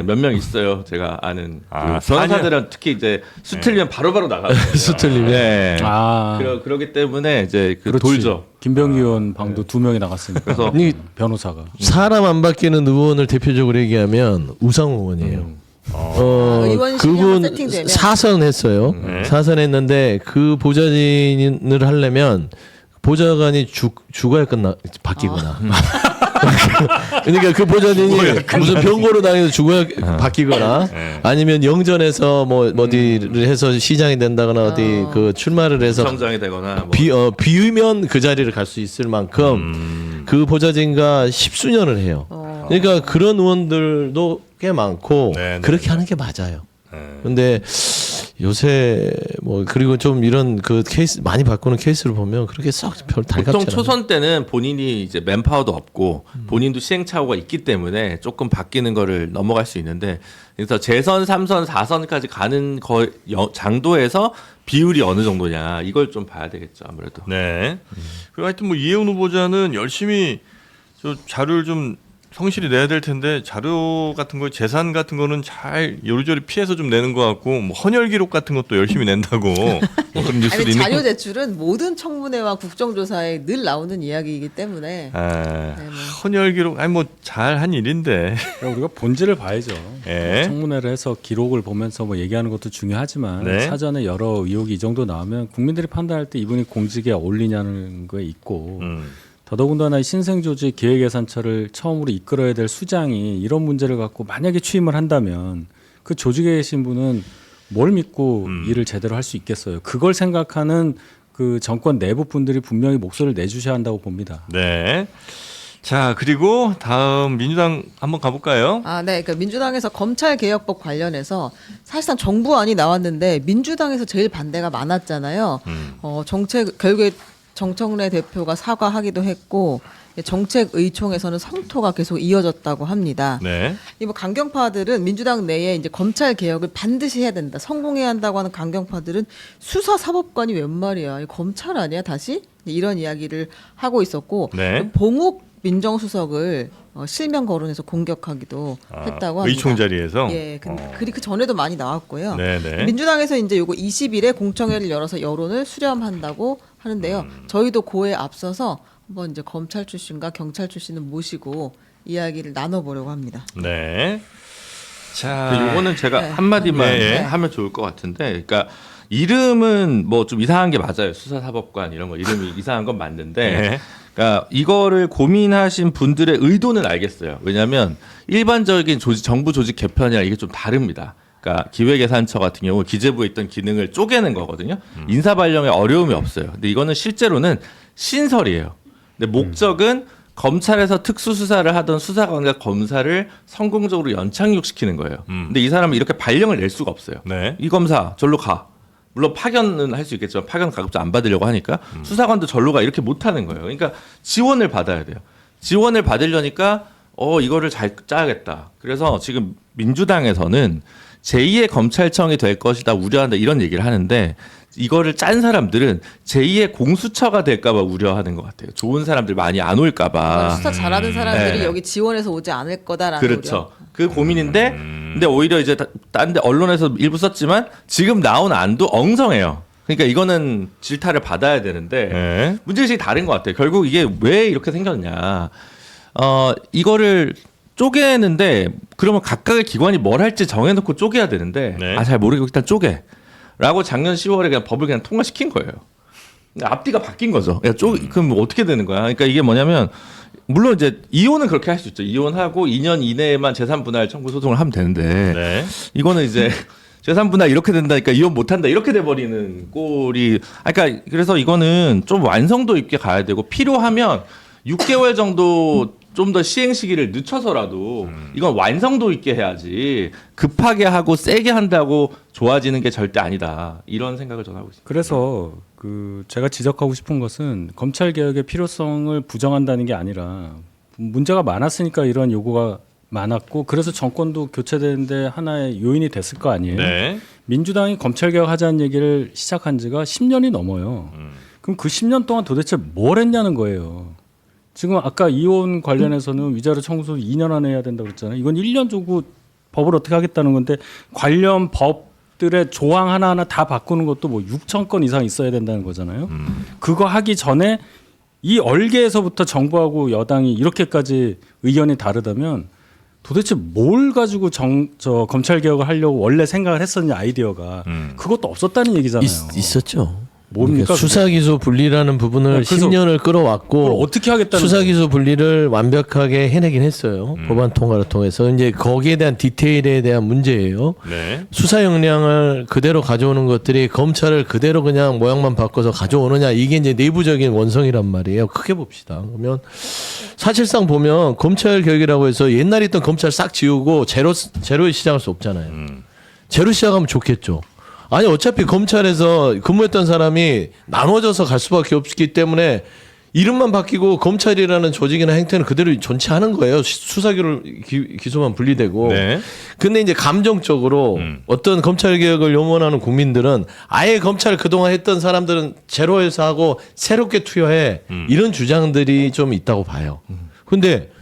몇 명 있어요. 제가 아는 아, 그 변호사들은 특히 이제 수틀리면 바로바로 나가거든요. 수틀리면? 네. 아, 그러기 때문에 이제 그 그렇지. 돌죠. 김병기 의원 방도 2명이 나갔으니까. 그래서 이 변호사가. 사람 안 바뀌는 의원을 대표적으로 얘기하면 우상호 의원이에요. 의원 시기 한번 그분 세팅되면. 사선했어요. 네. 사선했는데 그 보좌진을 하려면 보좌관이 죽어야 바뀌거나. 그러니까 그 보좌진이 무슨 병고로 다니면서 죽어야 바뀌거나 아니면 영전에서 뭐 어디를 해서 시장이 된다거나 어디 그 출마를 해서 성장이 되거나 뭐. 비우면 그 자리를 갈 수 있을 만큼 그 보좌진과 10수년을 해요. 그러니까 그런 의원들도 꽤 많고 네, 네. 그렇게 하는 게 맞아요. 네. 근데 요새 뭐 그리고 좀 이런 그 케이스 많이 바꾸는 케이스를 보면 그렇게 썩 별 달갑지 보통 않아요. 초선 때는 본인이 이제 맨파워도 없고 본인도 시행착오가 있기 때문에 조금 바뀌는 거를 넘어갈 수 있는데 그래서 재선, 3선, 4선까지 가는 장도에서 비율이 어느 정도냐 이걸 좀 봐야 되겠죠 아무래도. 네. 그리고 하여튼 뭐 이해훈 후보자는 열심히 저 자료를 좀 성실히 내야 될 텐데 자료 같은 거 재산 같은 거는 잘 요리조리 피해서 좀 내는 것 같고 뭐 헌혈 기록 같은 것도 열심히 낸다고 뭐 그런 뉴스도 아니 있는 자료 거. 제출은 모든 청문회와 국정조사에 늘 나오는 이야기이기 때문에 아, 네, 뭐. 헌혈 기록 아니 뭐 잘한 일인데. 그러니까 우리가 본질을 봐야죠. 예. 청문회를 해서 기록을 보면서 뭐 얘기하는 것도 중요하지만 네. 사전에 여러 의혹이 이 정도 나오면 국민들이 판단할 때 이분이 공직에 어울리냐는 거에 있고 더더군다나 이 신생조직 기획예산처를 처음으로 이끌어야 될 수장이 이런 문제를 갖고 만약에 취임을 한다면 그 조직에 계신 분은 뭘 믿고 일을 제대로 할 수 있겠어요. 그걸 생각하는 그 정권 내부 분들이 분명히 목소리를 내주셔야 한다고 봅니다. 네. 자 그리고 다음 민주당 한번 가볼까요? 아, 네. 그러니까 민주당에서 검찰개혁법 관련해서 사실상 정부안이 나왔는데 민주당에서 제일 반대가 많았잖아요. 정책 결국에 정청래 대표가 사과하기도 했고 정책의총에서는 성토가 계속 이어졌다고 합니다. 네. 이 뭐 강경파들은 민주당 내에 이제 검찰 개혁을 반드시 해야 된다, 성공해야 한다고 하는 강경파들은 수사사법관이 웬 말이야, 이 검찰 아니야 다시 이런 이야기를 하고 있었고 네. 봉욱 민정수석을 실명 거론해서 공격하기도 했다고 합니다. 의총 자리에서. 예, 그리 그 전에도 많이 나왔고요. 네네. 민주당에서 이제 요거 20일에 공청회를 열어서 여론을 수렴한다고 하는데요. 저희도 그에 앞서서 한번 이제 검찰 출신과 경찰 출신을 모시고 이야기를 나눠보려고 합니다. 네. 자, 이거는 제가 네. 한마디만 네. 하면 좋을 것 같은데, 그러니까 이름은 뭐 좀 이상한 게 맞아요. 수사사법관 이런 거 이름이 이상한 건 맞는데, 네. 그러니까 이거를 고민하신 분들의 의도는 알겠어요. 왜냐하면 일반적인 정부 조직 개편이랑 이게 좀 다릅니다. 그러니까 기획예산처 같은 경우 기재부에 있던 기능을 쪼개는 거거든요. 인사 발령에 어려움이 없어요. 근데 이거는 실제로는 신설이에요. 근데 목적은 검찰에서 특수수사를 하던 수사관과 검사를 성공적으로 연착륙시키는 거예요. 근데 이 사람은 이렇게 발령을 낼 수가 없어요. 네. 이 검사 절로 가. 물론 파견은 할 수 있겠지만 파견 가급적 안 받으려고 하니까 수사관도 절로 가 이렇게 못 하는 거예요. 그러니까 지원을 받아야 돼요. 지원을 받으려니까 이거를 잘 짜야겠다. 그래서 지금 민주당에서는 제2의 검찰청이 될 것이다 우려한다 이런 얘기를 하는데 이거를 짠 사람들은 제2의 공수처가 될까봐 우려하는 것 같아요. 좋은 사람들 많이 안 올까봐. 수사 잘하는 사람들이 네. 여기 지원해서 오지 않을 거다라는 그렇죠. 우려. 그 고민인데, 근데 오히려 이제 딴 데 언론에서 일부 썼지만 지금 나온 안도 엉성해요. 그러니까 이거는 질타를 받아야 되는데 네. 문제의식이 다른 것 같아요. 결국 이게 왜 이렇게 생겼냐. 이거를 쪼개는데 그러면 각각의 기관이 뭘 할지 정해놓고 쪼개야 되는데 네. 잘 모르겠고 일단 쪼개. 라고 작년 10월에 그냥 법을 그냥 통과시킨 거예요. 앞뒤가 바뀐 거죠. 야, 그럼 뭐 어떻게 되는 거야? 그러니까 이게 뭐냐면 물론 이제 이혼은 그렇게 할 수 있죠. 이혼하고 2년 이내에만 재산 분할 청구 소송을 하면 되는데 네. 이거는 이제 재산 분할 이렇게 된다니까 이혼 못 한다 이렇게 돼 버리는 꼴이 그러니까 그래서 이거는 좀 완성도 있게 가야 되고 필요하면 6개월 정도 좀 더 시행 시기를 늦춰서라도 이건 완성도 있게 해야지 급하게 하고 세게 한다고 좋아지는 게 절대 아니다. 이런 생각을 저는 하고 있습니다. 그래서 그 제가 지적하고 싶은 것은 검찰 개혁의 필요성을 부정한다는 게 아니라 문제가 많았으니까 이런 요구가 많았고 그래서 정권도 교체되는데 하나의 요인이 됐을 거 아니에요. 네. 민주당이 검찰 개혁하자는 얘기를 시작한 지가 10년이 넘어요. 그럼 그 10년 동안 도대체 뭘 했냐는 거예요. 지금 아까 이혼 관련해서는 위자료 청구 2년 안에 해야 된다고 그랬잖아요. 이건 1년 주고 법을 어떻게 하겠다는 건데 관련 법들의 조항 하나하나 다 바꾸는 것도 뭐 6천 건 이상 있어야 된다는 거잖아요. 그거 하기 전에 이 얼개에서부터 정부하고 여당이 이렇게까지 의견이 다르다면 도대체 뭘 가지고 검찰 개혁을 하려고 원래 생각을 했었냐 아이디어가 그것도 없었다는 얘기잖아요. 있었죠. 뭡니까? 그러니까 수사 기소 분리라는 부분을 그래서 10년을 끌어왔고 그걸 어떻게 하겠다는 수사 거예요? 기소 분리를 완벽하게 해내긴 했어요. 법안 통과를 통해서 이제 거기에 대한 디테일에 대한 문제예요. 네. 수사 역량을 그대로 가져오는 것들이 검찰을 그대로 그냥 모양만 바꿔서 가져오느냐 이게 이제 내부적인 원성이란 말이에요. 크게 봅시다. 그러면 사실상 보면 검찰 개혁이라고 해서 옛날에 있던 검찰 싹 지우고 제로에 시작할 수 없잖아요. 제로 시작하면 좋겠죠. 아니 어차피 검찰에서 근무했던 사람이 나눠져서 갈 수밖에 없기 때문에 이름만 바뀌고 검찰이라는 조직이나 행태는 그대로 존치하는 거예요. 수사기를 기소만 분리되고. 네. 근데 이제 감정적으로 어떤 검찰 개혁을 염원하는 국민들은 아예 검찰 그동안 했던 사람들은 제로에서 하고 새롭게 투여해 이런 주장들이 좀 있다고 봐요. 근데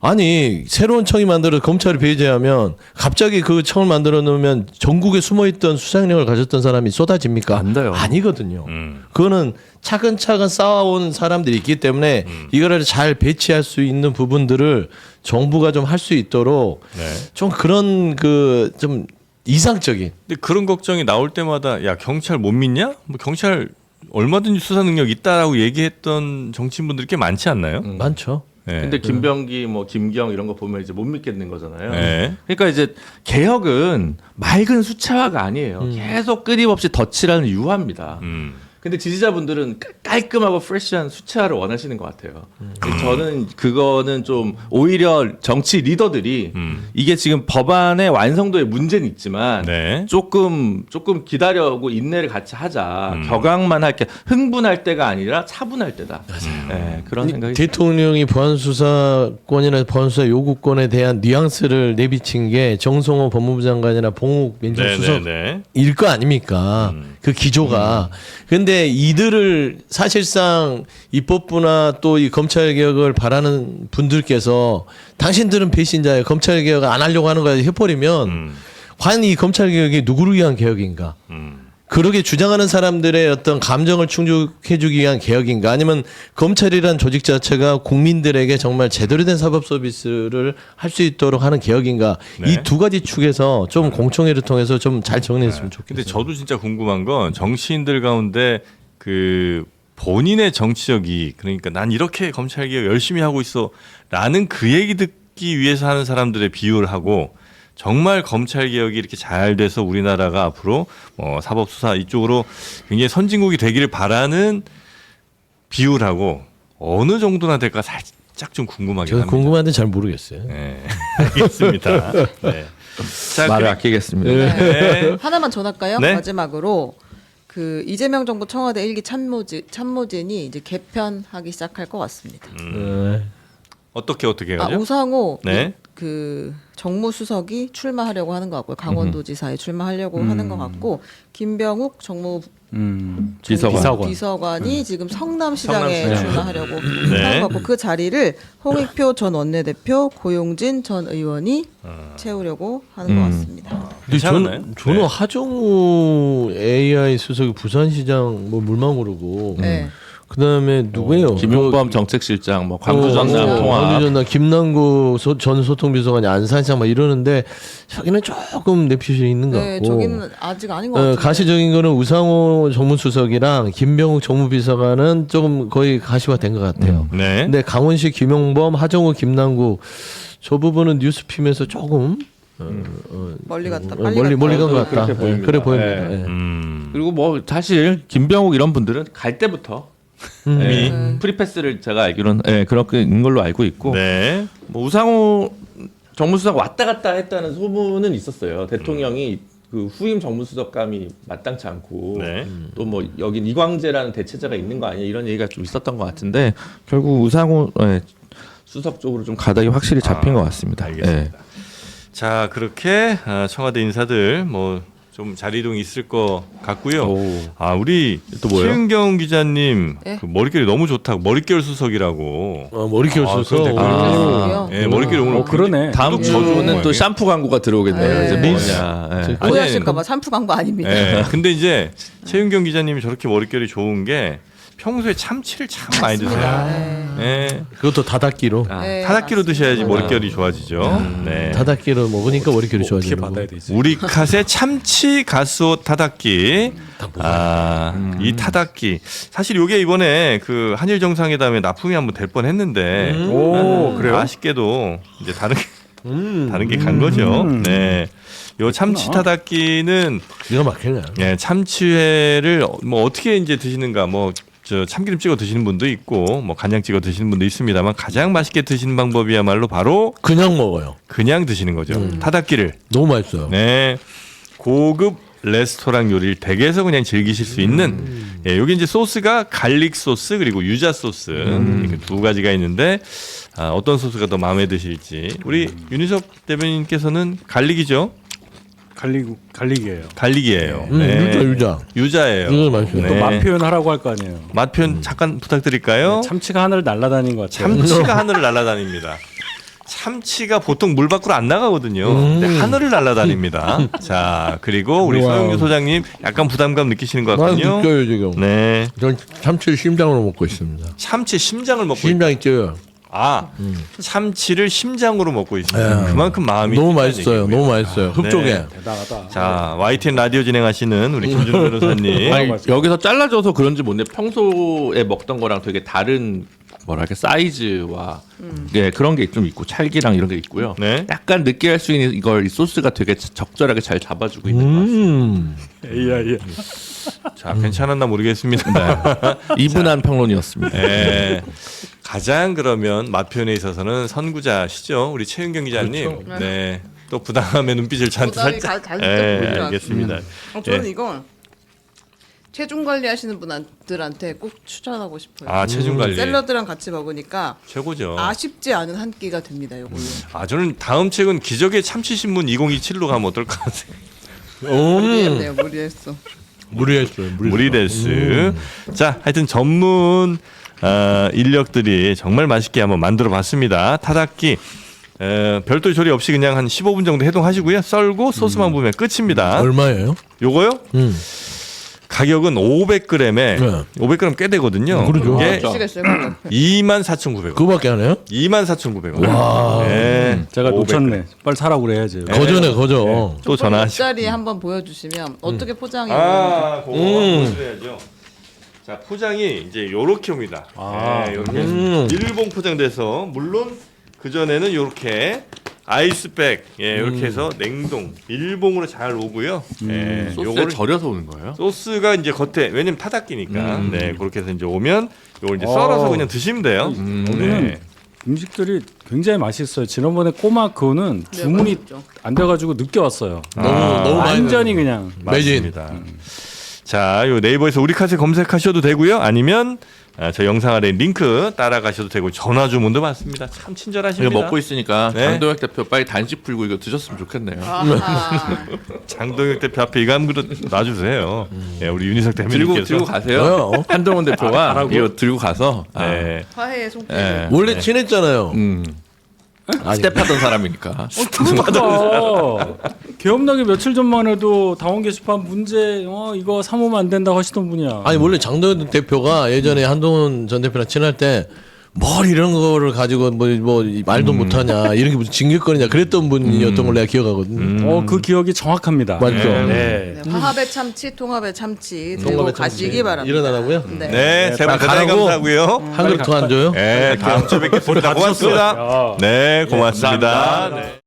아니 새로운 청이 만들어서 검찰을 배제하면 갑자기 그 청을 만들어 놓으면 전국에 숨어있던 수사력을 가졌던 사람이 쏟아집니까? 안 돼요. 아니거든요. 그거는 차근차근 쌓아온 사람들이 있기 때문에 이거를 잘 배치할 수 있는 부분들을 정부가 좀 할 수 있도록 네. 좀 그런 그 좀 이상적인 근데 그런 걱정이 나올 때마다 야 경찰 못 믿냐? 뭐 경찰 얼마든지 수사 능력 있다라고 얘기했던 정치인분들이 꽤 많지 않나요? 많죠. 네. 근데 김병기 뭐 김경 이런 거 보면 이제 못 믿겠는 거잖아요. 네. 그러니까 이제 개혁은 맑은 수차화가 아니에요. 계속 끊임없이 덧칠하는 유화입니다. 근데 지지자분들은 깔끔하고 프레시한 수채화를 원하시는 것 같아요. 저는 그거는 좀 오히려 정치 리더들이 이게 지금 법안의 완성도에 문제는 있지만 네. 조금 기다려고 인내를 같이 하자. 격앙만 할게 흥분할 때가 아니라 차분할 때다. 네, 그런 생각이 대통령이 보안수사권이나 보안수사 요구권에 대한 뉘앙스를 내비친 게 정성호 법무부 장관이나 봉욱 민정수석일 네. 거 아닙니까? 그 기조가. 근데 이들을 사실상 입법부나 또 이 검찰 개혁을 바라는 분들께서 당신들은 배신자예요. 검찰 개혁 안 하려고 하는 거야 해버리면 과연 이 검찰 개혁이 누구를 위한 개혁인가? 그렇게 주장하는 사람들의 어떤 감정을 충족해주기 위한 개혁인가? 아니면 검찰이란 조직 자체가 국민들에게 정말 제대로 된 사법 서비스를 할 수 있도록 하는 개혁인가? 네. 이 두 가지 축에서 좀 공청회를 통해서 좀 잘 정리했으면 좋겠어요. 근데 저도 진짜 궁금한 건 정치인들 가운데 그 본인의 정치적 이익 그러니까 난 이렇게 검찰 개혁 열심히 하고 있어라는 그 얘기 듣기 위해서 하는 사람들의 비유를 하고 정말 검찰 개혁이 이렇게 잘 돼서 우리나라가 앞으로 뭐 사법 수사 이쪽으로 굉장히 선진국이 되기를 바라는 비유를 하고 어느 정도나 될까 살짝 좀 궁금하긴 저는 합니다. 궁금한데 잘 모르겠어요. 네, 알겠습니다. 네. 자, 말을 아끼겠습니다. 네. 하나만 전할까요? 네. 마지막으로 그 이재명 정부 청와대 1기 참모진이 이제 개편하기 시작할 것 같습니다. 네. 어떻게 해가죠? 우상호 네. 그 정무수석이 출마하려고 하는 것 같고요. 강원도지사에 출마하려고 하는 것 같고 김병욱 비서관이 지금 성남시장에 성남시장. 출마하려고 네. 하는 것 같고 그 자리를 홍익표 전 원내대표, 고용진 전 의원이 채우려고 하는 것 같습니다. 근데 괜찮았나요? 저는 네. 하정우 AI 수석이 부산시장 뭐 물망으로고 네. 그다음에 누구예요? 김용범 정책실장, 뭐 광주 전남 통합. 광주 전남 김남구 전 소통비서관이 안산시장 막 이러는데 저기는 조금 내피셜이 있는 것 같고. 네, 저기는 아직 아닌 것 같아요. 가시적인 거는 우상호 정무수석이랑 김병욱 정무비서관은 조금 거의 가시화된 것 같아요. 네. 근데 강원시 김용범, 하정우, 김남구 저 부분은 뉴스핌에서 조금 멀리 갔다. 멀리 간 것 같다. 그렇게 보입니다. 그래 보입니다. 네. 예. 그리고 뭐 사실 김병욱 이런 분들은 갈 때부터 프리패스를 제가 알기로는 그렇게 있는 걸로 알고 있고 네. 뭐 우상호 정무수석 왔다 갔다 했다는 소문은 있었어요. 대통령이 그 후임 정무수석감이 마땅치 않고 네. 또 뭐 여긴 이광재라는 대체자가 있는 거 아니야 이런 얘기가 좀 있었던 것 같은데 결국 우상호 수석 쪽으로 좀 가닥이 확실히 잡힌 것 같습니다. 알겠습니다. 자, 그렇게 청와대 인사들 뭐 좀 자리이동이 있을 것 같고요. 오. 아, 우리 또 뭐예요? 최은경 기자님 예? 그 머릿결이 너무 좋다고 머릿결 수석이라고. 머리결 수석. 그런데 아. 예, 머릿결이 오늘 그러네. 다음 구독 주는 또 모양이에요. 샴푸 광고가 들어오겠네요. 네. 이제 민스. 뭐냐. 예. 아니, 오해하실까봐 샴푸 광고 아닙니다. 예. 근데 이제 최은경 기자님이 저렇게 머릿결이 좋은 게 평소에 참치를 참 많이 드세요. 예. 그것도 다닥기로. 네, 타닥기로 드셔야지 맞습니다. 머릿결이 좋아지죠. 네. 다닥기로 먹으니까 머리결이 어떻게 좋아지는 받아야 거고. 되지? 우리 갓의 참치 가스옷 타닥기. 이 타닥기. 사실 이게 이번에 그 한일 정상회담에 납품이 한번 될 뻔했는데. 오, 그래요? 아쉽게도 이제 다른 게 간 거죠. 네. 요 참치 타닥기는 기가 막히네. 예, 참치회를 뭐 어떻게 이제 드시는가 뭐 저 참기름 찍어 드시는 분도 있고 뭐 간장 찍어 드시는 분도 있습니다만 가장 맛있게 드시는 방법이야말로 바로 그냥 먹어요. 그냥 드시는 거죠. 타닥기를. 너무 맛있어요. 네. 고급 레스토랑 요리를 댁에서 그냥 즐기실 수 있는 예, 여기 이제 소스가 갈릭 소스 그리고 유자 소스 이렇게 두 가지가 있는데 어떤 소스가 더 마음에 드실지 우리 윤희석 대변인께서는 갈릭이죠? 갈릭이에요. 갈릭이에요. 유자. 유자예요. 유자 맛있어요. 또 맛 표현하라고 할 거 아니에요. 맛 표현 잠깐 부탁드릴까요? 참치가 하늘을 날아다니는 것 같아요. 참치가 하늘을 날아다닙니다. 참치가 보통 물 밖으로 안 나가거든요. 근데 하늘을 날아다닙니다. 자, 그리고 우리 우와. 서영규 소장님 약간 부담감 느끼시는 것 많이 같군요. 느껴요 지금. 네. 전 참치를 심장으로 먹고 있습니다. 참치 심장을 먹고 있다. 심장이 쪄요. 참치를 심장으로 먹고 있습니다. 그만큼 마음이 너무 크다는 맛있어요. 얘기고요. 너무 맛있어요. 흡족해. 네. 대단하다. 자, YTN 라디오 진행하시는 우리 김준호 변호사님. 아니, 여기서 잘라줘서 그런지 모르겠는데 평소에 먹던 거랑 되게 다른 뭐랄까 사이즈와 그런 게 좀 있고 찰기랑 이런 게 있고요. 네. 약간 느끼할 수 있는 이걸 이 소스가 되게 적절하게 잘 잡아주고 있는 것 같습니다. 에이야. 자, 괜찮았나 모르겠습니다. 이분한 평론이었습니다. 네. 가장 그러면 맛 표현에 있어서는 선구자시죠, 우리 최은경 기자님. 그렇죠. 네. 또 부담함의 눈빛을 저한테 부담이 살짝. 갈 네, 줄 알겠습니다. 저는 예. 이걸 체중 관리하시는 분들한테 꼭 추천하고 싶어요. 아, 체중 관리 샐러드랑 같이 먹으니까 최고죠. 아쉽지 않은 한 끼가 됩니다. 이걸로. 저는 다음 책은 기적의 참치 신문 2027로 가면 어떨까 무리했네요. 무리했어. 무리했어요. 무리데스. 자, 하여튼 전문 인력들이 정말 맛있게 한번 만들어봤습니다. 타닥기. 별도 조리 없이 그냥 한 15분 정도 해동하시고요. 썰고 소스만 부으면 끝입니다. 얼마예요? 요거요? 가격은 500g에 네. 500g 꽤 되거든요. 그러죠. 이게 미치겠어요. 24,900원. 그거밖에 안 해요? 24,900원. 와. 네. 제가 500g. 놓쳤네. 빨리 사라고 그래야지. 거저네 거저. 또 전화하시고. 옆자리 한번 보여주시면 어떻게 포장해 오는지. 그거 보셔야죠. 자, 포장이 이제 요렇게 옵니다. 네, 이렇게 일본 포장돼서 물론 그 전에는 요렇게 아이스백 이렇게 해서 냉동 일봉으로 잘 오고요. 예, 소스에 요거를 절여서 오는 거예요? 소스가 이제 겉에 왜냐면 타닥기니까 네 그렇게 해서 이제 오면 요걸 이제 썰어서 그냥 드시면 돼요. 여기는 음식들이 굉장히 맛있어요. 지난번에 꼬막 그거는 네, 주문이 맛있죠. 안 돼가지고 늦게 왔어요. 너무 많이 완전히 그냥 맞습니다. 자, 요 네이버에서 우리카세 검색하셔도 되고요. 아니면 저 영상 아래 링크 따라가셔도 되고 전화 주문도 많습니다. 참 친절하십니다. 이거 먹고 있으니까 네. 장도혁 대표 빨리 단식 풀고 이거 드셨으면 좋겠네요. 아하. 장동혁 대표 앞에 이거 한 그릇 놔주세요. 예, 우리 윤희석 들고 대표님께서 가세요. 뭐요? 한동훈 대표가 이거 들고 가서 네. 화해의 손길. 예. 원래 친했잖아요. 스텝하던 사람이니까. 그러니까 개업나기 며칠 전만 해도 당원 게시판 문제 이거 사모면 안 된다고 하시던 분이야. 아니 원래 장동현 대표가 예전에 한동훈 전 대표랑 친할 때 뭘 이런 거를 가지고 뭐 말도 못하냐 이런 게 무슨 징계거리냐 그랬던 분이었던 걸 내가 기억하거든. 그 기억이 정확합니다. 맞죠? 네. 네, 화합의 참치, 통합의 참치 들고 통합의 가시기 참치. 바랍니다. 일어나라고요? 네. 네, 세 분 대단히 가라고. 감사하고요. 한 그릇 더 안 줘요? 네, 다음 주에 뵙겠습니다. 고맙습니다. 네, 고맙습니다. 감사합니다. 네.